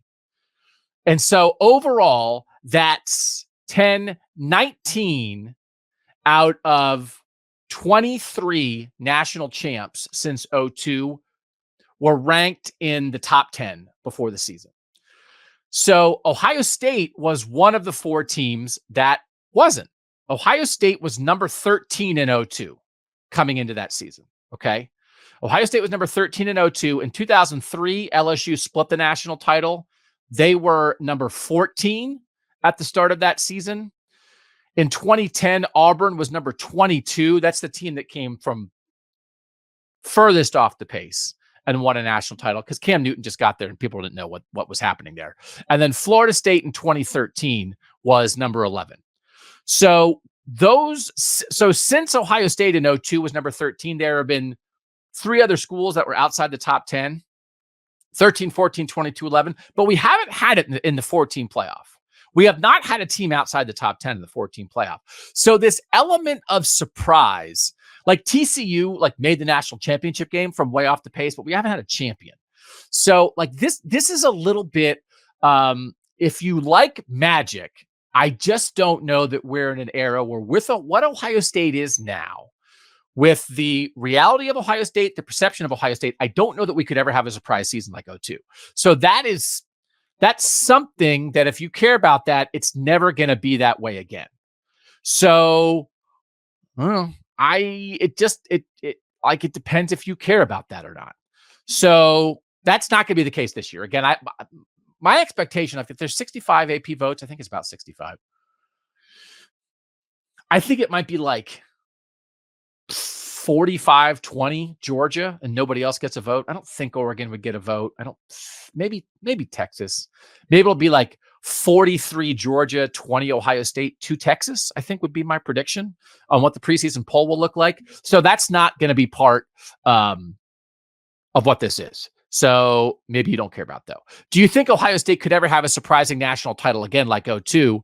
And so overall, that's 10, 19 out of 23 national champs since '02 were ranked in the top 10 before the season. So Ohio State was one of the 4 teams that wasn't. Ohio State was number 13 in '02 coming into that season. Okay. Ohio State was number 13 in '02. In 2003, LSU split the national title. They were number 14 at the start of that season. In 2010, Auburn was number 22. That's the team that came from furthest off the pace and won a national title because Cam Newton just got there and people didn't know what was happening there. And then Florida State in 2013 was number 11. So since Ohio State in '02 was number 13, there have been 3 other schools that were outside the top 10, 13, 14, 22, 11, but we haven't had it in the 14 playoff. We have not had a team outside the top 10 in the 14 playoff. So this element of surprise, like TCU, like made the national championship game from way off the pace, but we haven't had a champion. So like this is a little bit, if you like magic, I just don't know that we're in an era where with what Ohio State is now, with the reality of Ohio State, the perception of Ohio State, I don't know that we could ever have a surprise season like '02. So that is That's something that if you care about that, it's never going to be that way again. So, it depends if you care about that or not. So that's not going to be the case this year. Again, my expectation, if there's 65 AP votes, I think it's about 65. I think it might be like 45-20 Georgia and nobody else gets a vote. I don't think Oregon would get a vote. Maybe Texas. Maybe it'll be like 43 Georgia, 20 Ohio State, 2 Texas, I think would be my prediction on what the preseason poll will look like. So that's not going to be part of what this is. So maybe you don't care about though. Do you think Ohio State could ever have a surprising national title again like 02?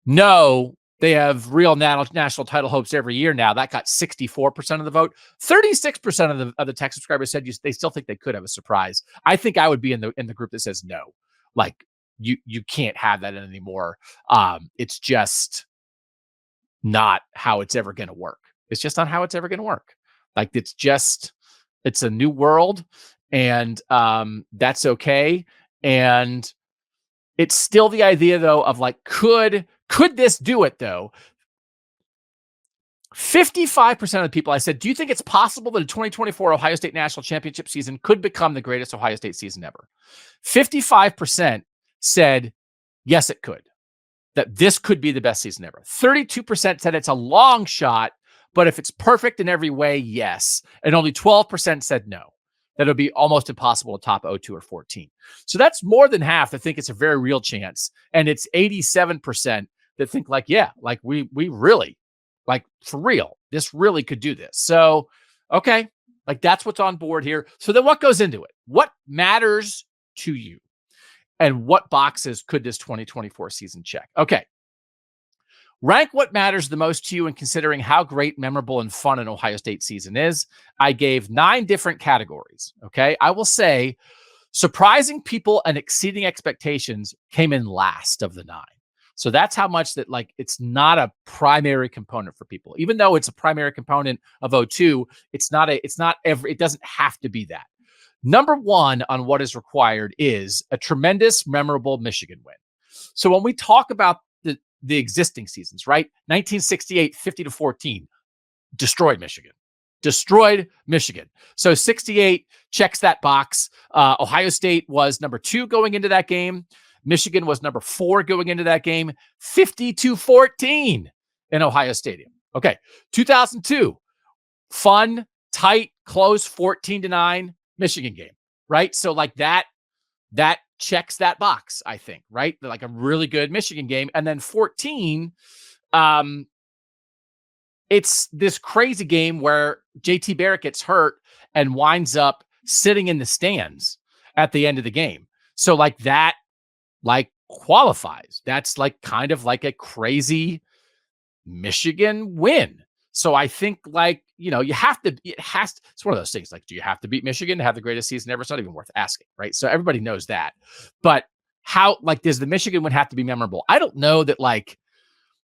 No. They have real national title hopes every year now. That got 64% of the vote. 36% of the tech subscribers said they still think they could have a surprise. I think I would be in the group that says no. Like you can't have that anymore. It's just not how it's ever going to work. It's just not how it's ever going to work. Like it's a new world, and that's okay. And it's still the idea though of like could this do it though? 55% of the people I said, do you think it's possible that a 2024 Ohio State National Championship season could become the greatest Ohio State season ever? 55% said, yes, it could. That this could be the best season ever. 32% said it's a long shot, but if it's perfect in every way, yes. And only 12% said no. That it'll be almost impossible to top 02 or 14. So that's more than half that think it's a very real chance. And it's 87% that think like, yeah, like we really, like for real, this really could do this. So, okay, like that's what's on board here. So then what goes into it? What matters to you? And what boxes could this 2024 season check? Okay. Rank what matters the most to you in considering how great, memorable, and fun an Ohio State season is. I gave 9 different categories. Okay. I will say surprising people and exceeding expectations came in last of the 9. So that's how much that like it's not a primary component for people. Even though it's a primary component of 02, it doesn't have to be that. Number 1 on what is required is a tremendous, memorable Michigan win. So when we talk about the existing seasons, right? 1968, 50-14, destroyed Michigan. So 68 checks that box. Ohio State was number 2 going into that game. Michigan was number 4 going into that game. 50-14 in Ohio Stadium. Okay. 2002, fun, tight, close, 14-9 Michigan game, right? So like that checks that box, I think, right? Like a really good Michigan game. And then 14, it's this crazy game where JT Barrett gets hurt and winds up sitting in the stands at the end of the game. So like that, like qualifies. That's like kind of like a crazy Michigan win. So I think like, it's one of those things like, do you have to beat Michigan to have the greatest season ever? It's not even worth asking, right? So everybody knows that. But how, like, does the Michigan win have to be memorable? I don't know that like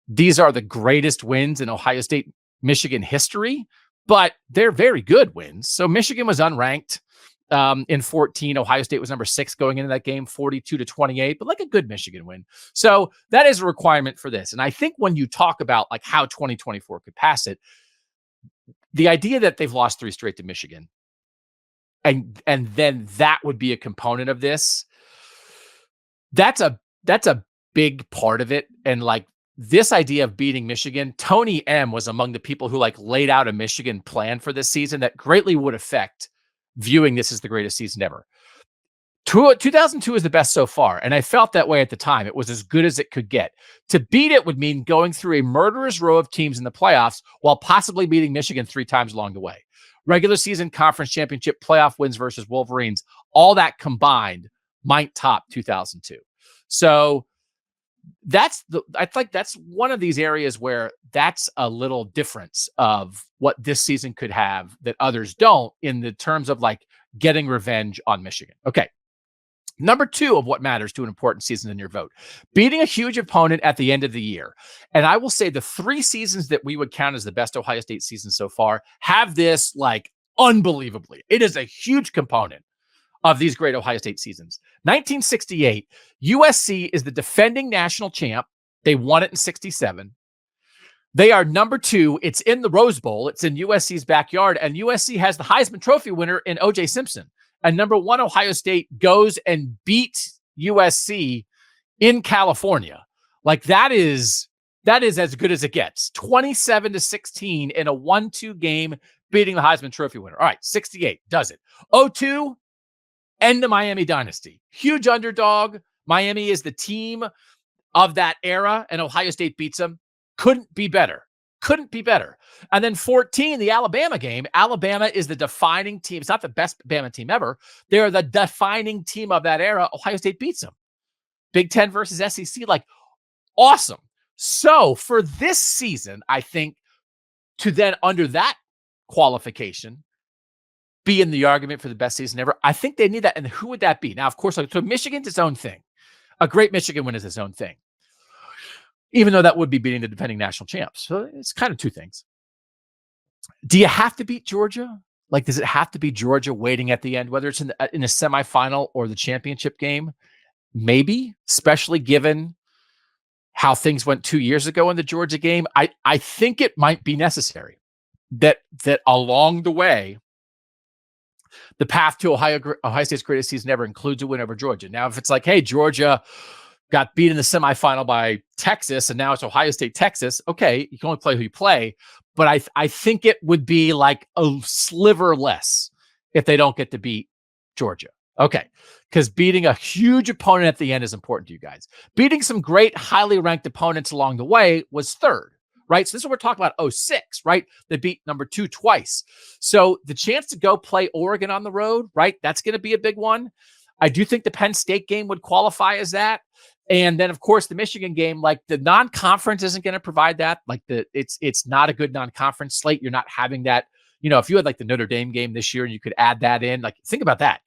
these are the greatest wins in Ohio State, Michigan history, but they're very good wins. So Michigan was unranked in 14. Ohio State was number 6 going into that game, 42-28, but like a good Michigan win. So that is a requirement for this. And I think when you talk about like how 2024 could pass it, the idea that they've lost 3 straight to Michigan and then that would be a component of this, that's a big part of it. And like this idea of beating Michigan, Tony M was among the people who like laid out a Michigan plan for this season that greatly would affect viewing this as the greatest season ever. 2002 is the best so far, and I felt that way at the time. It was as good as it could get. To beat it would mean going through a murderous row of teams in the playoffs while possibly beating Michigan 3 times along the way. Regular season, conference championship, playoff wins versus Wolverines, all that combined might top 2002. So I think that's one of these areas where that's a little difference of what this season could have that others don't in the terms of like getting revenge on Michigan. Okay. Number 2 of what matters to an important season in your vote, beating a huge opponent at the end of the year. And I will say the 3 seasons that we would count as the best Ohio State season so far have this like unbelievably. It is a huge component of these great Ohio State seasons. 1968, USC is the defending national champ. They won it in 67. They are number 2. It's in the Rose Bowl. It's in USC's backyard. And USC has the Heisman Trophy winner in O.J. Simpson. And number 1, Ohio State goes and beats USC in California. Like that is as good as it gets. 27-16 in a 1-2 game, beating the Heisman Trophy winner. All right, 68 does it. 02, end the Miami dynasty. Huge underdog. Miami is the team of that era, and Ohio State beats them. Couldn't be better. And then 14, the Alabama game. Alabama is the defining team. It's not the best Bama team ever. They're the defining team of that era. Ohio State beats them. Big Ten versus SEC, like awesome. So for this season, I think to then under that qualification, be in the argument for the best season ever, I think they need that. And who would that be? Now, of course, so Michigan's its own thing. A great Michigan win is its own thing, even though that would be beating the defending national champs. So it's kind of two things. Do you have to beat Georgia? Like, does it have to be Georgia waiting at the end, whether it's in a semifinal or the championship game? Maybe, especially given how things went 2 years ago in the Georgia game. I think it might be necessary that along the way, the path to Ohio State's greatest season ever includes a win over Georgia. Now, if it's like, hey, Georgia got beat in the semifinal by Texas, and now it's Ohio State, Texas. Okay, you can only play who you play. But I think it would be like a sliver less if they don't get to beat Georgia. Okay, because beating a huge opponent at the end is important to you guys. Beating some great, highly ranked opponents along the way was third, right? So this is what we're talking about, 06, right? They beat number 2 twice. So the chance to go play Oregon on the road, right? That's going to be a big one. I do think the Penn State game would qualify as that. And then, of course, the Michigan game, like the non-conference isn't going to provide that. Like it's not a good non-conference slate. You're not having that. You know, if you had like the Notre Dame game this year and you could add that in, like think about that.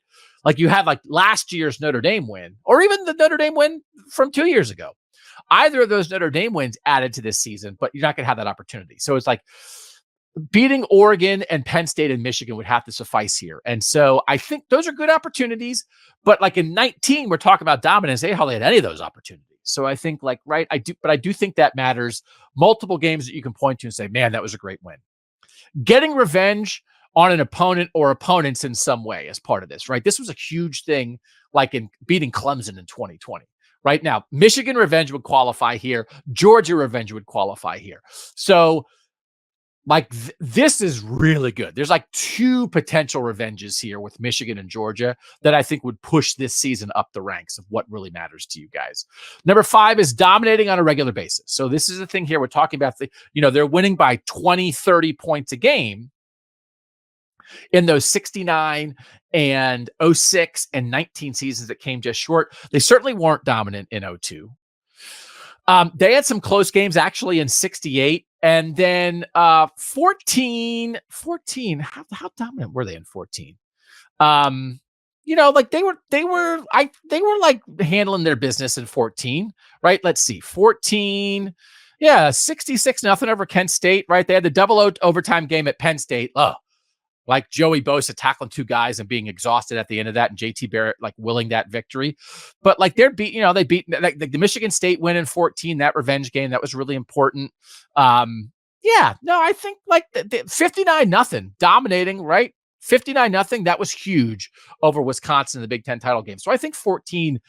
Like you have like last year's Notre Dame win, or even the Notre Dame win from 2 years ago. Either of those Notre Dame wins added to this season, but you're not going to have that opportunity. So it's like beating Oregon and Penn State and Michigan would have to suffice here. And so I think those are good opportunities. But like in 19, we're talking about dominance. They hardly had any of those opportunities. So I think like, right, I do think that matters. Multiple games that you can point to and say, man, that was a great win. Getting revenge on an opponent or opponents in some way as part of this, right? This was a huge thing, like in beating Clemson in 2020. Right now, Michigan revenge would qualify here. Georgia revenge would qualify here. So like this is really good. There's like 2 potential revenges here with Michigan and Georgia that I think would push this season up the ranks of what really matters to you guys. Number 5 is dominating on a regular basis. So this is the thing here. We're talking about they're winning by 20, 30 points a game in those 69 and 06 and 19 seasons that came just short. They certainly weren't dominant in 02. They had some close games actually in 68. And then 14, how dominant were they in 14? Like they were like handling their business in 14, right? Let's see. 14, 66-0 over Kent State, right? They had the double overtime game at Penn State. Oh, like Joey Bosa tackling 2 guys and being exhausted at the end of that, and JT Barrett like willing that victory. But like they beat like the Michigan State win in 14, that revenge game, that was really important. I think like the 59-0 dominating, right? 59-0, that was huge over Wisconsin in the Big Ten title game. So I think 14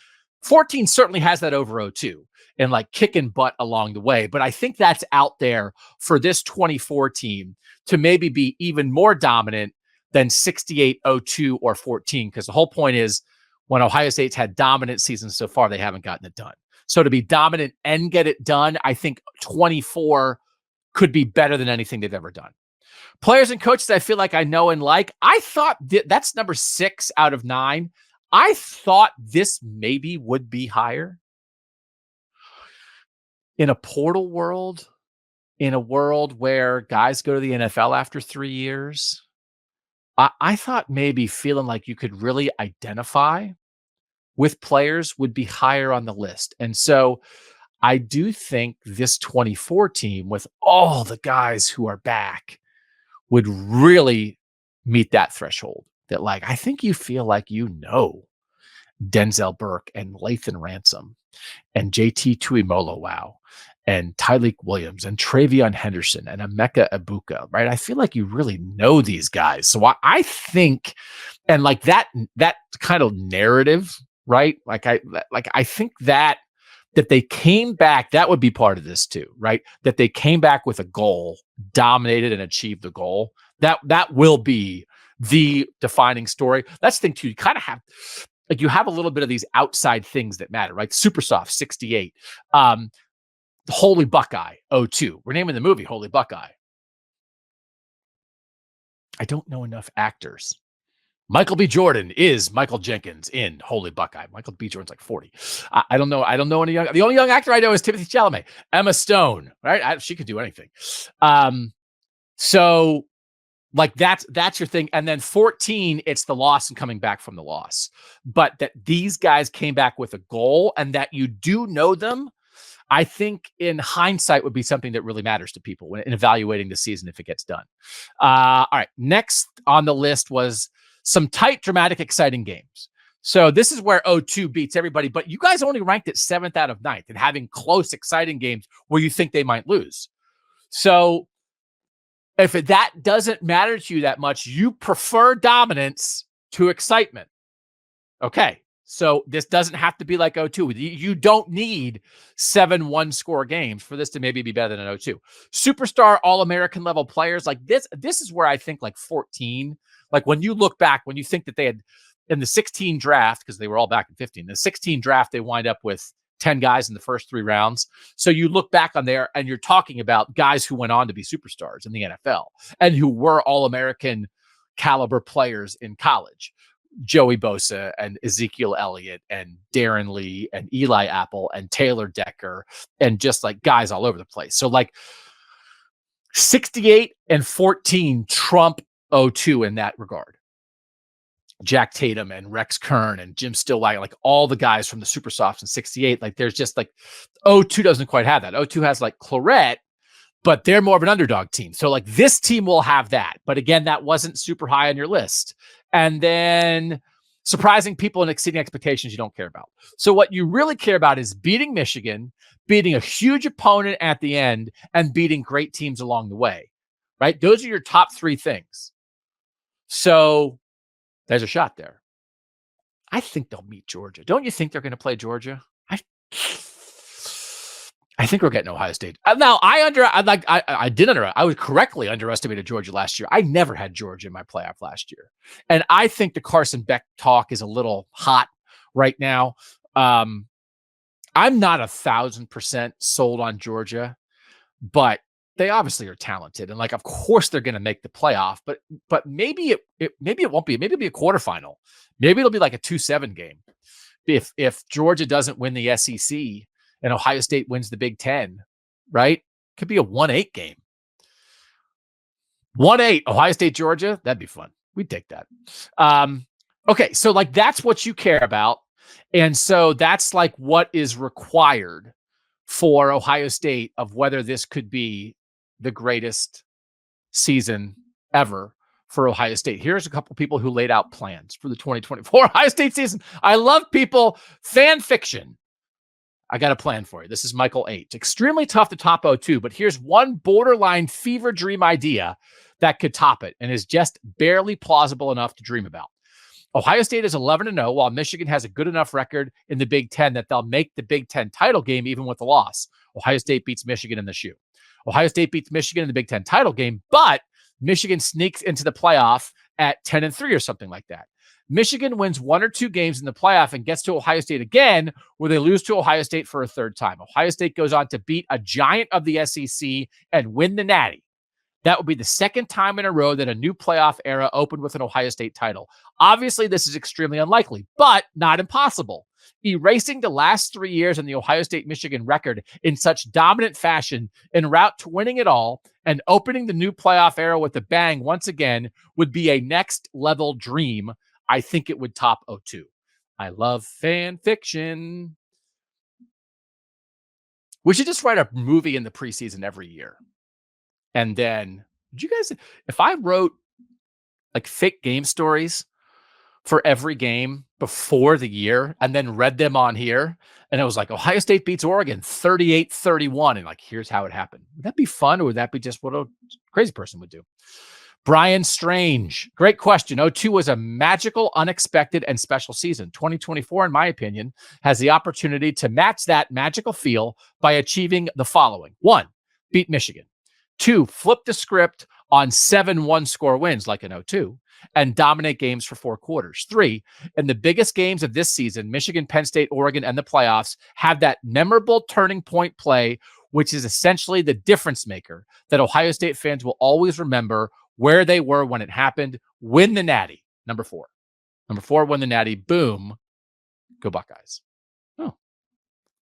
certainly has that over 02 and like kicking butt along the way. But I think that's out there for this 24 team to maybe be even more dominant than 68, 02, or 14. Because the whole point is when Ohio State's had dominant seasons so far, they haven't gotten it done. So to be dominant and get it done, I think 24 could be better than anything they've ever done. Players and coaches I feel like I know and like. I thought that's number 6 out of 9. I thought this maybe would be higher. In a portal world, in a world where guys go to the NFL after 3 years, I thought maybe feeling like you could really identify with players would be higher on the list. And so I do think this 24 team with all the guys who are back would really meet that threshold. that, like, I think you feel like Denzel Burke and Lathan Ransom and JT Tuimoloau and Tyleek Williams and Travion Henderson and Emeka Ibuka, right? I feel like you really know these guys. So I think, and like that kind of narrative, right? I think that they came back, that would be part of this too, right? That they came back with a goal, dominated and achieved the goal. That will be the defining story. That's the thing too. You kind of have, like, you have a little bit of these outside things that matter, right? Supersoft 68, Holy Buckeye 02. We're naming the movie Holy Buckeye. I don't know enough actors. Michael B. Jordan is Michael Jenkins in Holy Buckeye. Michael B. Jordan's like 40. I don't know. I don't know any young. The only young actor I know is Timothy Chalamet. Emma Stone, right? She could do anything. So like that's your thing. And then 14, it's the loss and coming back from the loss. But that these guys came back with a goal and that you do know them, I think in hindsight would be something that really matters to people when in evaluating the season if it gets done. All right. Next on the list was some tight, dramatic, exciting games. So this is where 02 beats everybody, but you guys only ranked it 7th out of 9th and having close, exciting games where you think they might lose. So if that doesn't matter to you that much, you prefer dominance to excitement. Okay. So this doesn't have to be like 02. You don't need 7 one-score games for this to maybe be better than 02. Superstar All-American level players like this is where I think like 14, like when you look back, when you think that they had in the 16 draft, because they were all back in 15, the 16 draft, they wind up with 10 guys in the first 3 rounds. So you look back on there and you're talking about guys who went on to be superstars in the NFL and who were All-American caliber players in college. Joey Bosa and Ezekiel Elliott and Darren Lee and Eli Apple and Taylor Decker and just like guys all over the place. So like 68 and 14 trump 02 in that regard. Jack Tatum and Rex Kern and Jim Stillwagon, like all the guys from the Super Softs in 68, like there's just like 02 doesn't quite have that. 02 has like Claret, but they're more of an underdog team. So like this team will have that. But again, that wasn't super high on your list. And then surprising people and exceeding expectations you don't care about. So what you really care about is beating Michigan, beating a huge opponent at the end, and beating great teams along the way, right? Those are your top 3 things. So there's a shot there. I think they'll meet Georgia. Don't you think they're going to play Georgia? I think we're getting Ohio State. Now, I would correctly underestimated Georgia last year. I never had Georgia in my playoff last year. And I think the Carson Beck talk is a little hot right now. I'm not 1,000% sold on Georgia, but they obviously are talented. And like, of course they're going to make the playoff, but maybe it won't be. Maybe it'll be a quarterfinal. Maybe it'll be like a 2-7 game. If Georgia doesn't win the SEC, and Ohio State wins the Big Ten, right? Could be a 1-8 game. 1-8, Ohio State, Georgia. That'd be fun. We'd take that. Okay, so like that's what you care about. And so that's like what is required for Ohio State of whether this could be the greatest season ever for Ohio State. Here's a couple people who laid out plans for the 2024 Ohio State season. I love people. Fan fiction. I got a plan for you. This is Michael H. Extremely tough to top 02, but here's one borderline fever dream idea that could top it and is just barely plausible enough to dream about. Ohio State is 11-0, while Michigan has a good enough record in the Big Ten that they'll make the Big Ten title game even with a loss. Ohio State beats Michigan in the shoe. Ohio State beats Michigan in the Big Ten title game, but Michigan sneaks into the playoff at 10-3 or something like that. Michigan wins 1 or 2 games in the playoff and gets to Ohio State again, where they lose to Ohio State for a 3rd time. Ohio State goes on to beat a giant of the SEC and win the Natty. That would be the 2nd time in a row that a new playoff era opened with an Ohio State title. Obviously, this is extremely unlikely, but not impossible. Erasing the last 3 years in the Ohio State-Michigan record in such dominant fashion en route to winning it all and opening the new playoff era with a bang once again would be a next-level dream. I think it would top 02. I love fan fiction. We should just write a movie in the preseason every year. And then, if I wrote like fake game stories for every game before the year and then read them on here. And it was like, Ohio State beats Oregon 38-31. And like, here's how it happened. Would that be fun, or would that be just what a crazy person would do? Brian Strange, great question. 02 was a magical, unexpected, and special season. 2024, in my opinion, has the opportunity to match that magical feel by achieving the following. 1, beat Michigan. 2, flip the script on 7 one-score wins like in 02 and dominate games for 4 quarters. 3, in the biggest games of this season, Michigan, Penn State, Oregon, and the playoffs, have that memorable turning point play, which is essentially the difference maker that Ohio State fans will always remember where they were when it happened. Win the Natty. Number 4. Number 4, win the Natty. Boom. Go Buckeyes. Oh,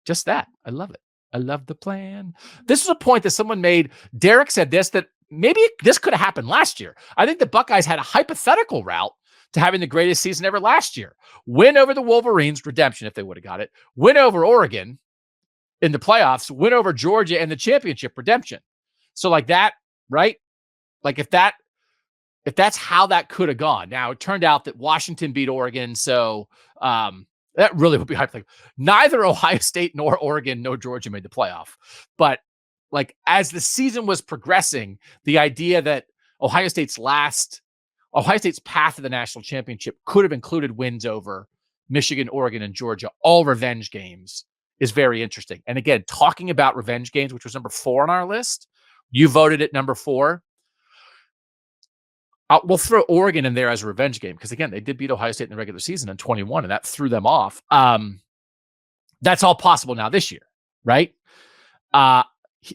just that. I love it. I love the plan. This is a point that someone made. Derek said this, that maybe this could have happened last year. I think the Buckeyes had a hypothetical route to having the greatest season ever last year. Win over the Wolverines, redemption if they would have got it. Win over Oregon in the playoffs. Win over Georgia in the championship, redemption. So like that, right? Like if that's how that could have gone. Now, it turned out that Washington beat Oregon, so that really would be hypothetical. Neither Ohio State nor Oregon nor Georgia made the playoff. But like as the season was progressing, the idea that Ohio State's path to the national championship could have included wins over Michigan, Oregon, and Georgia, all revenge games, is very interesting. And again, talking about revenge games, which was number 4 on our list, you voted at number 4. We'll throw Oregon in there as a revenge game because, again, they did beat Ohio State in the regular season in 21, and that threw them off. That's all possible now this year, right?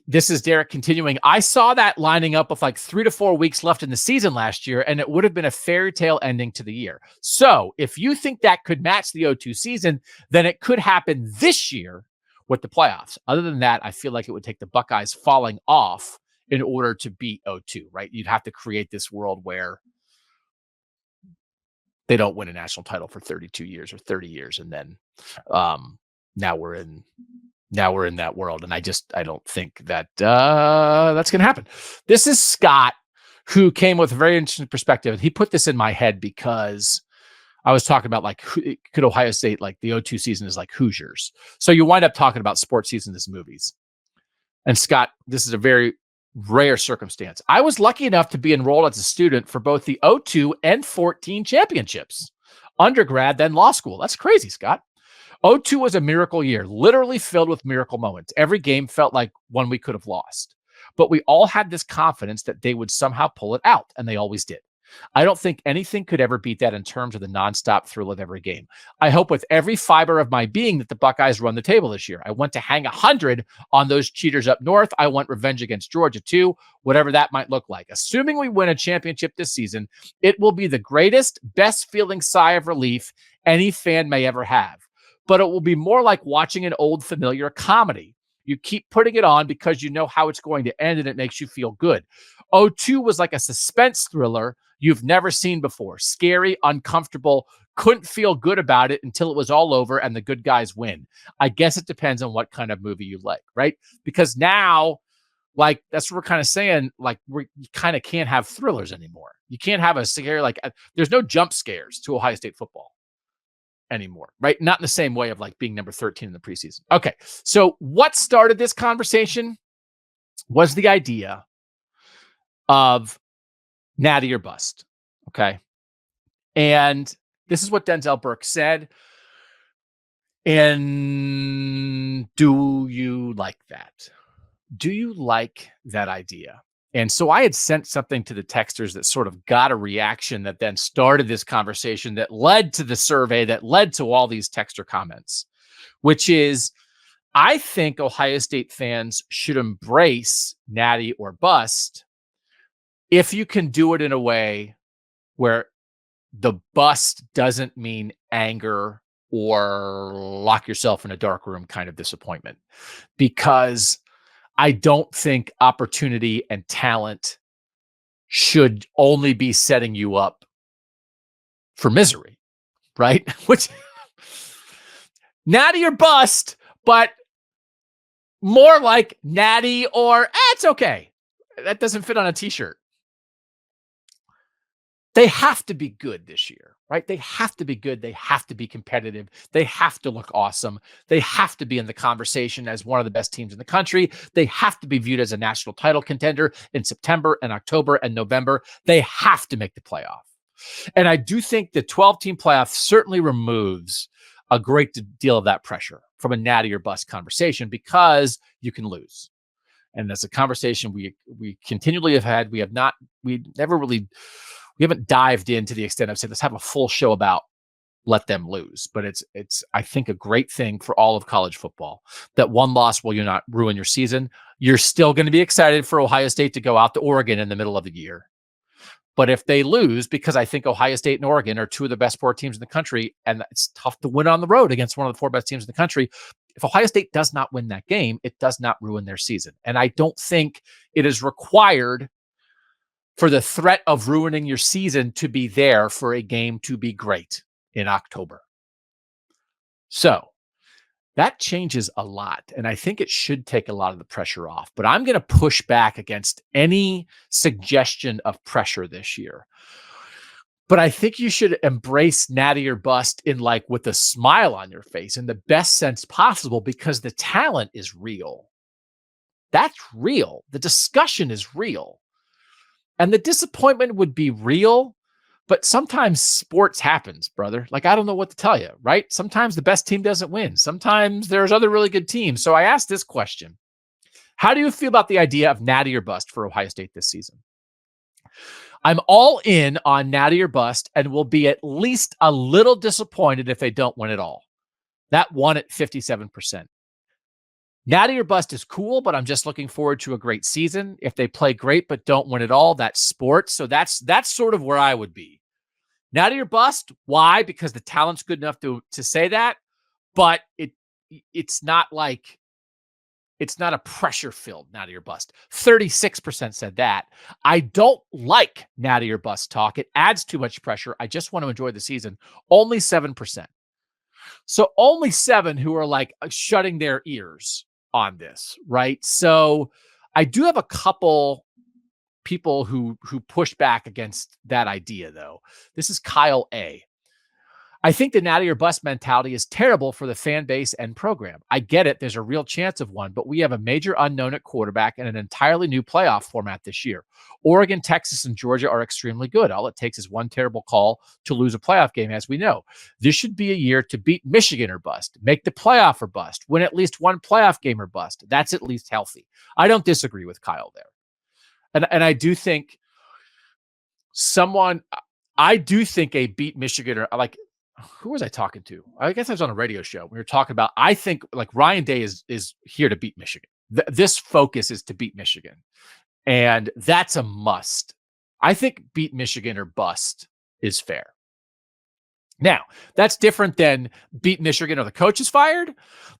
This is Derek continuing. I saw that lining up with like 3 to 4 weeks left in the season last year, and it would have been a fairy tale ending to the year. So if you think that could match the 02 season, then it could happen this year with the playoffs. Other than that, I feel like it would take the Buckeyes falling off in order to beat 02, right? You'd have to create this world where they don't win a national title for 32 years or 30 years. And then now we're in that world. And I don't think that that's going to happen. This is Scott, who came with a very interesting perspective. He put this in my head because I was talking about like, could Ohio State, like the 02 season is like Hoosiers. So you wind up talking about sports seasons as movies. And Scott, this is a very rare circumstance. I was lucky enough to be enrolled as a student for both the 02 and 14 championships, undergrad, then law school. That's crazy, Scott. 02 was a miracle year, literally filled with miracle moments. Every game felt like one we could have lost, but we all had this confidence that they would somehow pull it out, and they always did. I don't think anything could ever beat that in terms of the nonstop thrill of every game. I hope with every fiber of my being that the Buckeyes run the table this year. I want to hang 100 on those cheaters up north. I want revenge against Georgia too, whatever that might look like. Assuming we win a championship this season, it will be the greatest, best feeling sigh of relief any fan may ever have. But it will be more like watching an old familiar comedy. You keep putting it on because you know how it's going to end and it makes you feel good. 02 was like a suspense thriller you've never seen before. Scary, uncomfortable, couldn't feel good about it until it was all over and the good guys win. I guess it depends on what kind of movie you like, right? Because now, like, that's what we're kind of saying, like, you kind of can't have thrillers anymore. You can't have a scare, like, there's no jump scares to Ohio State football anymore, right? Not in the same way of like being number 13 in the preseason. Okay, so what started this conversation was the idea of Natty or bust. Okay. And this is what Denzel Burke said. And do you like that? Do you like that idea? And so I had sent something to the texters that sort of got a reaction that then started this conversation that led to the survey, that led to all these texter comments, which is, I think Ohio State fans should embrace Natty or bust if you can do it in a way where the bust doesn't mean anger or lock yourself in a dark room kind of disappointment. Because I don't think opportunity and talent should only be setting you up for misery, right? Which, Natty or bust, but more like Natty or it's okay. That doesn't fit on a t-shirt. They have to be good this year. right? They have to be good. They have to be competitive. They have to look awesome. They have to be in the conversation as one of the best teams in the country. They have to be viewed as a national title contender in September and October and November. They have to make the playoff. And I do think the 12-team playoff certainly removes a great deal of that pressure from a natty or bust conversation because you can lose. And that's a conversation we continually have had. We haven't dived into the extent of saying, let's have a full show about let them lose. But it's I think a great thing for all of college football that one loss will not ruin your season. You're still going to be excited for Ohio State to go out to Oregon in the middle of the year. But if they lose, because I think Ohio State and Oregon are two of the best 4 teams in the country, and it's tough to win on the road against one of the 4 best teams in the country. If Ohio State does not win that game, it does not ruin their season. And I don't think it is required for the threat of ruining your season to be there for a game to be great in October. So that changes a lot. And I think it should take a lot of the pressure off. But I'm going to push back against any suggestion of pressure this year. But I think you should embrace natty or bust in with a smile on your face in the best sense possible, because the talent is real. That's real. The discussion is real. And the disappointment would be real. But sometimes sports happens, brother. I don't know what to tell you, right? Sometimes the best team doesn't win. Sometimes there's other really good teams. So I asked this question. How do you feel about the idea of natty or bust for Ohio State this season? I'm all in on natty or bust and will be at least a little disappointed if they don't win it all. That won at 57%. Natty or bust is cool, but I'm just looking forward to a great season. If they play great but don't win it all, that's sports. So that's sort of where I would be. Natty or bust. Why? Because the talent's good enough to say that, but it's not a pressure-filled natty or bust. 36% said that. I don't like natty or bust talk. It adds too much pressure. I just want to enjoy the season. Only 7%. So only 7 who are shutting their ears on this, right? So I do have a couple people who push back against that idea, though. This is Kyle A. I think the natty or bust mentality is terrible for the fan base and program. I get it. There's a real chance of one, but we have a major unknown at quarterback and an entirely new playoff format this year. Oregon, Texas, and Georgia are extremely good. All it takes is one terrible call to lose a playoff game, as we know. This should be a year to beat Michigan or bust, make the playoff or bust, win at least one playoff game or bust. That's at least healthy. I don't disagree with Kyle there. And I do think a beat Michigan or who was I talking to? I guess I was on a radio show. We were talking about, I think Ryan Day is here to beat Michigan. This focus is to beat Michigan. And that's a must. I think beat Michigan or bust is fair. Now, that's different than beat Michigan or the coach is fired,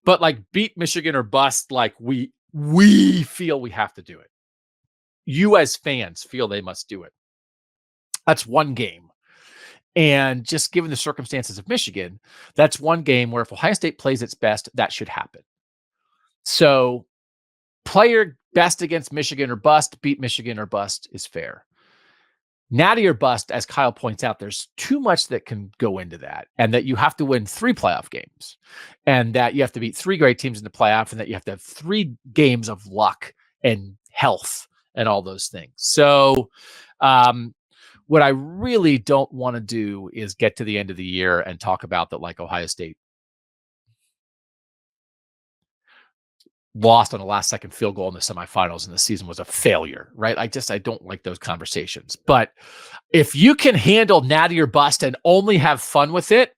but beat Michigan or bust, we feel we have to do it. You as fans feel they must do it. That's one game. And just given the circumstances of Michigan, that's one game where if Ohio State plays its best, that should happen. So play your best against Michigan or bust, beat Michigan or bust is fair. Natty or bust, as Kyle points out, there's too much that can go into that, and that you have to win 3 playoff games, and that you have to beat 3 great teams in the playoff, and that you have to have 3 games of luck and health and all those things. So, what I really don't want to do is get to the end of the year and talk about that Ohio State lost on a last-second field goal in the semifinals and the season was a failure, right? I don't like those conversations. But if you can handle natty or bust and only have fun with it,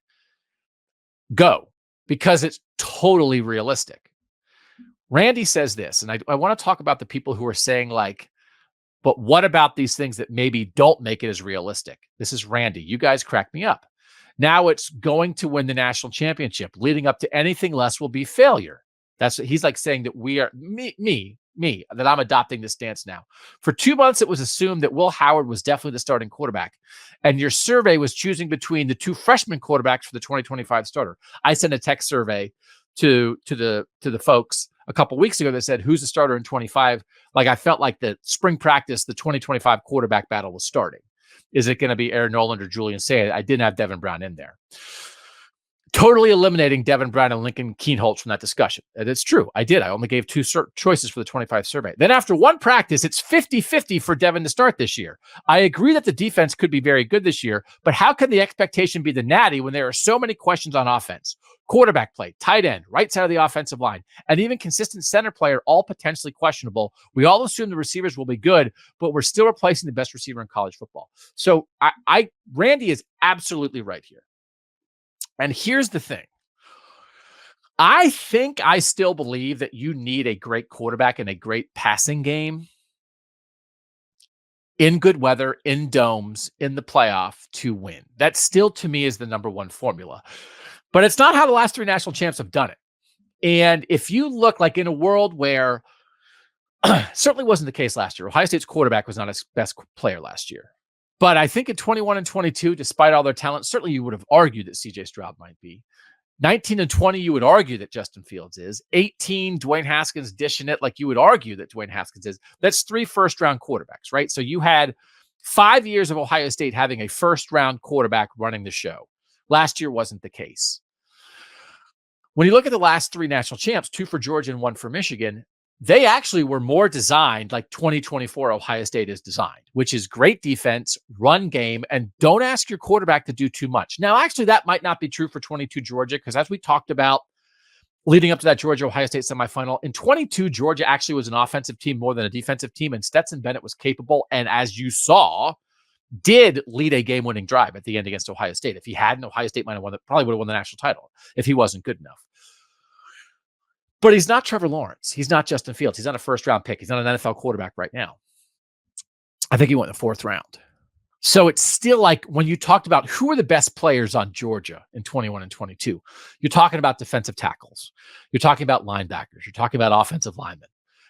go, because it's totally realistic. Randy says this, and I want to talk about the people who are saying but what about these things that maybe don't make it as realistic? This is Randy. You guys crack me up. Now it's going to win the national championship. Leading up to anything less will be failure. That's what he's saying, that we are that I'm adopting this stance now. For 2 months, it was assumed that Will Howard was definitely the starting quarterback. And your survey was choosing between the 2 freshman quarterbacks for the 2025 starter. I sent a text survey to the folks a couple weeks ago that said, who's the starter in 25? I felt like the spring practice, the 2025 quarterback battle was starting. Is it going to be Aaron Noland or Julian Sayed? I didn't have Devin Brown in there. Totally eliminating Devin Brown and Lincoln Keenholz from that discussion. And it's true. I did. I only gave 2 choices for the 25 survey. Then after one practice, it's 50-50 for Devin to start this year. I agree that the defense could be very good this year, but how can the expectation be the Natty when there are so many questions on offense? Quarterback play, tight end, right side of the offensive line, and even consistent center player, all potentially questionable. We all assume the receivers will be good, but we're still replacing the best receiver in college football. So Randy is absolutely right here. And here's the thing. I think I still believe that you need a great quarterback and a great passing game in good weather, in domes, in the playoff to win. That still, to me, is the number one formula. But it's not how the last 3 national champs have done it. And if you look like in a world where certainly wasn't the case last year, Ohio State's quarterback was not its best player last year. But I think in 21 and 22, despite all their talent, certainly you would have argued that C.J. Stroud might be. 19 and 20, you would argue that Justin Fields is. 18, Dwayne Haskins dishing it like you would argue that Dwayne Haskins is. That's 3 first-round quarterbacks, right? So you had 5 years of Ohio State having a first-round quarterback running the show. Last year wasn't the case. When you look at the last 3 national champs, 2 for Georgia and 1 for Michigan, they actually were more designed like 2024 Ohio State is designed, which is great defense, run game, and don't ask your quarterback to do too much. Now, actually, that might not be true for 22 Georgia, because as we talked about leading up to that Georgia-Ohio State semifinal, in 22, Georgia actually was an offensive team more than a defensive team, and Stetson Bennett was capable, and as you saw, did lead a game-winning drive at the end against Ohio State. If he hadn't, Ohio State might have won, probably would have won the national title if he wasn't good enough. But he's not Trevor Lawrence. He's not Justin Fields. He's not a first-round pick. He's not an NFL quarterback right now. I think he went in the 4th round. So it's still like when you talked about who are the best players on Georgia in 21 and 22, you're talking about defensive tackles. You're talking about linebackers. You're talking about offensive linemen.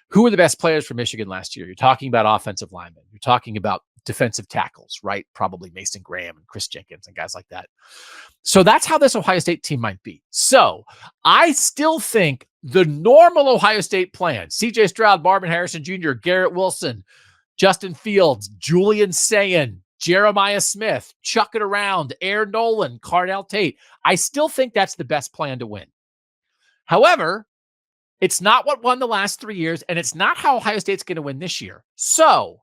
Who are the best players for Michigan last year? You're talking about offensive linemen. You're talking about defensive tackles, right? Probably Mason Graham and Chris Jenkins and guys like that. So that's how this Ohio State team might be. So I still think the normal Ohio State plan, C.J. Stroud, Marvin Harrison Jr., Garrett Wilson, Justin Fields, Julian Sayin, Jeremiah Smith, chuck it around, Aaron Noland, Cardell Tate. I still think that's the best plan to win. However, it's not what won the last 3 years, and it's not how Ohio State's going to win this year. So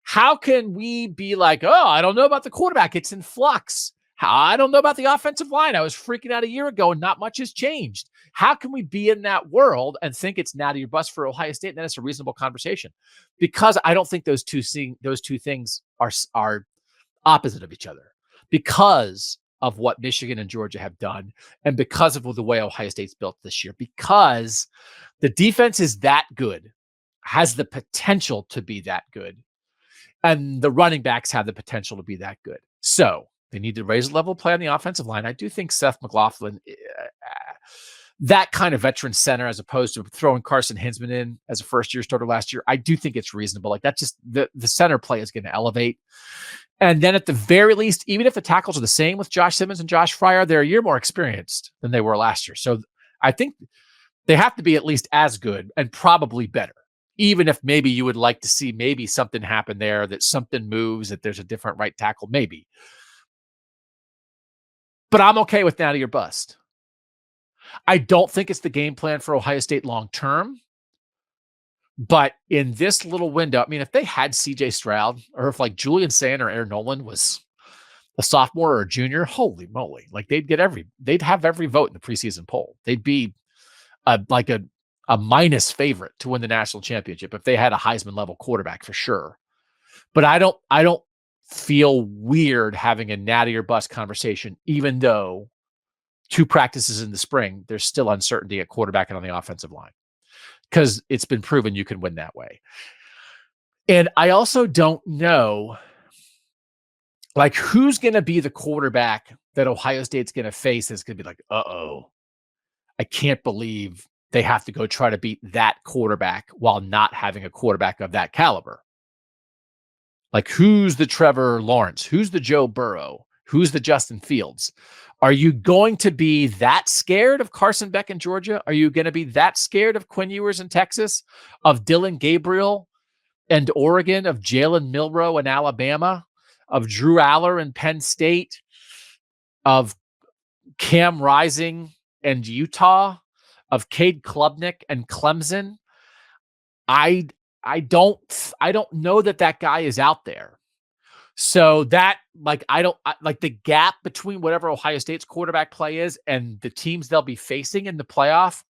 how can we be like, oh, I don't know about the quarterback. It's in flux. I don't know about the offensive line. I was freaking out a year ago, and not much has changed. How can we be in that world and think it's Natty or bust for Ohio State? And then it's a reasonable conversation, because I don't think those two things are opposite of each other, because of what Michigan and Georgia have done, and because of the way Ohio State's built this year, because the defense is that good, has the potential to be that good, and the running backs have the potential to be that good. So they need to raise the level of play on the offensive line. I do think Seth McLaughlin, that kind of veteran center, as opposed to throwing Carson Hinsman in as a first-year starter last year, I do think it's reasonable. Like, that just the center play is going to elevate. And then at the very least, even if the tackles are the same with Josh Simmons and Josh Fryer, they're a year more experienced than they were last year. So I think they have to be at least as good and probably better, even if maybe you would like to see maybe something happen there, that something moves, that there's a different right tackle, maybe. But I'm okay with Natty or bust. I don't think it's the game plan for Ohio State long-term. But in this little window, I mean, if they had C.J. Stroud, or if like Julian Sayin or Aaron Noland was a sophomore or a junior, holy moly, like they'd have every vote in the preseason poll. They'd be a minus favorite to win the national championship if they had a Heisman level quarterback for sure. But I don't feel weird having a Natty or bust conversation, even though 2 practices in the spring, there's still uncertainty at quarterback and on the offensive line, because it's been proven you can win that way. And I also don't know, like, who's going to be the quarterback that Ohio State's going to face that's going to be like, uh-oh, I can't believe they have to go try to beat that quarterback while not having a quarterback of that caliber. Like, who's the Trevor Lawrence? Who's the Joe Burrow? Who's the Justin Fields? Are you going to be that scared of Carson Beck in Georgia? Are you going to be that scared of Quinn Ewers in Texas, of Dylan Gabriel and Oregon, of Jalen Milroe in Alabama, of Drew Aller and Penn State, of Cam Rising and Utah, of Cade Klubnik and Clemson. I don't know that guy is out there. So that, like, like the gap between whatever Ohio State's quarterback play is and the teams they'll be facing in the playoff.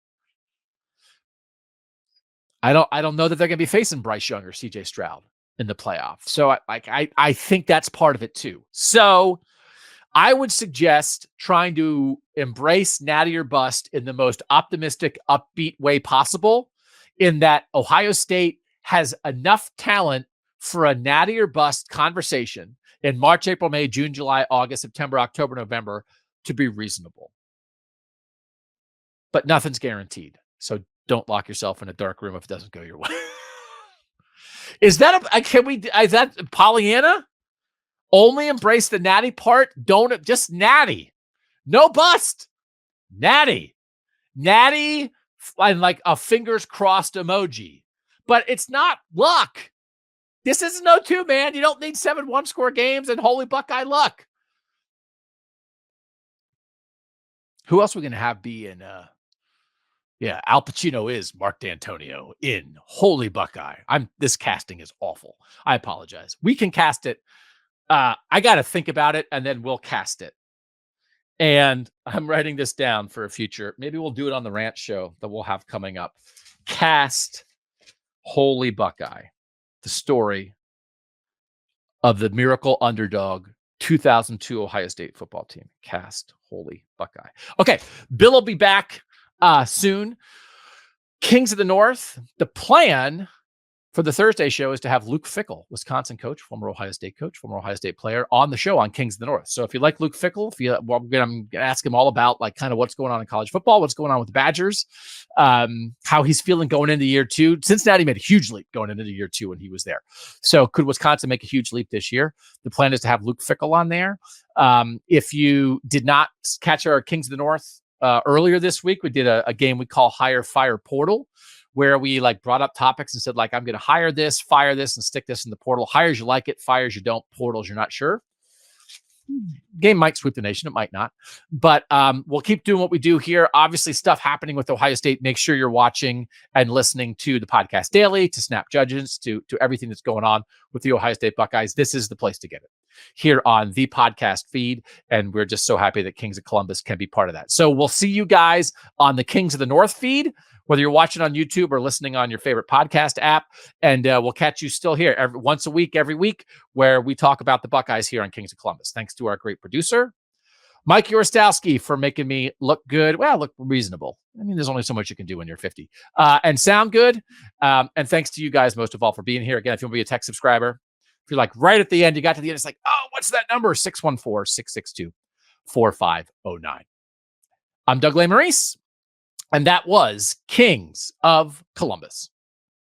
I don't know that they're going to be facing Bryce Young or CJ Stroud in the playoff. So I think that's part of it too. So I would suggest trying to embrace Natty or bust in the most optimistic, upbeat way possible, in that Ohio State has enough talent for a Natty or bust conversation in March, April, May, June, July, August, September, October, November to be reasonable. But nothing's guaranteed. So don't lock yourself in a dark room if it doesn't go your way. Is that Pollyanna? Only embrace the Natty part. Don't just Natty. No bust. Natty. Natty and like a fingers crossed emoji. But it's not luck. This isn't 0-2, man. You don't need 7 one-score games and holy Buckeye luck. Who else are we going to have be in Al Pacino is Mark D'Antonio in Holy Buckeye. This casting is awful. I apologize. We can cast it. I got to think about it, and then we'll cast it. And I'm writing this down for a future. Maybe we'll do it on the rant show that we'll have coming up. Cast Holy Buckeye, the story of the miracle underdog 2002 Ohio State football team. Cast Holy Buckeye. Okay, Bill will be back soon. Kings of the North. The plan for the Thursday show is to have Luke Fickell, Wisconsin coach, former Ohio State coach, former Ohio State player, on the show on Kings of the North. So if you like Luke Fickell, I'm going to ask him all about like kind of what's going on in college football, what's going on with the Badgers, how he's feeling going into year 2. Cincinnati made a huge leap going into year 2 when he was there. So could Wisconsin make a huge leap this year? The plan is to have Luke Fickell on there. If you did not catch our Kings of the North earlier this week, we did a game we call Hire, Fire, Portal, where we like brought up topics and said, like, I'm going to hire this, fire this, and stick this in the portal. Hires, you like it. Fires, you don't. Portals, you're not sure. Game might sweep the nation. It might not. But we'll keep doing what we do here. Obviously, stuff happening with Ohio State. Make sure you're watching and listening to the podcast daily, to Snap Judgments, to everything that's going on with the Ohio State Buckeyes. This is the place to get it here on the podcast feed. And we're just so happy that Kings of Columbus can be part of that. So we'll see you guys on the Kings of the North feed, whether you're watching on YouTube or listening on your favorite podcast app. And we'll catch you still here once a week, every week, where we talk about the Buckeyes here on Kings of Columbus. Thanks to our great producer, Mike Yorostowski, for making me look good. Well, look reasonable. I mean, there's only so much you can do when you're 50. And sound good. And thanks to you guys, most of all, for being here. Again, if you want to be a tech subscriber, if you're like right at the end, you got to the end, it's like, oh, what's that number? 614-662-4509. I'm Doug Lesmerises. And that was Kings of Columbus.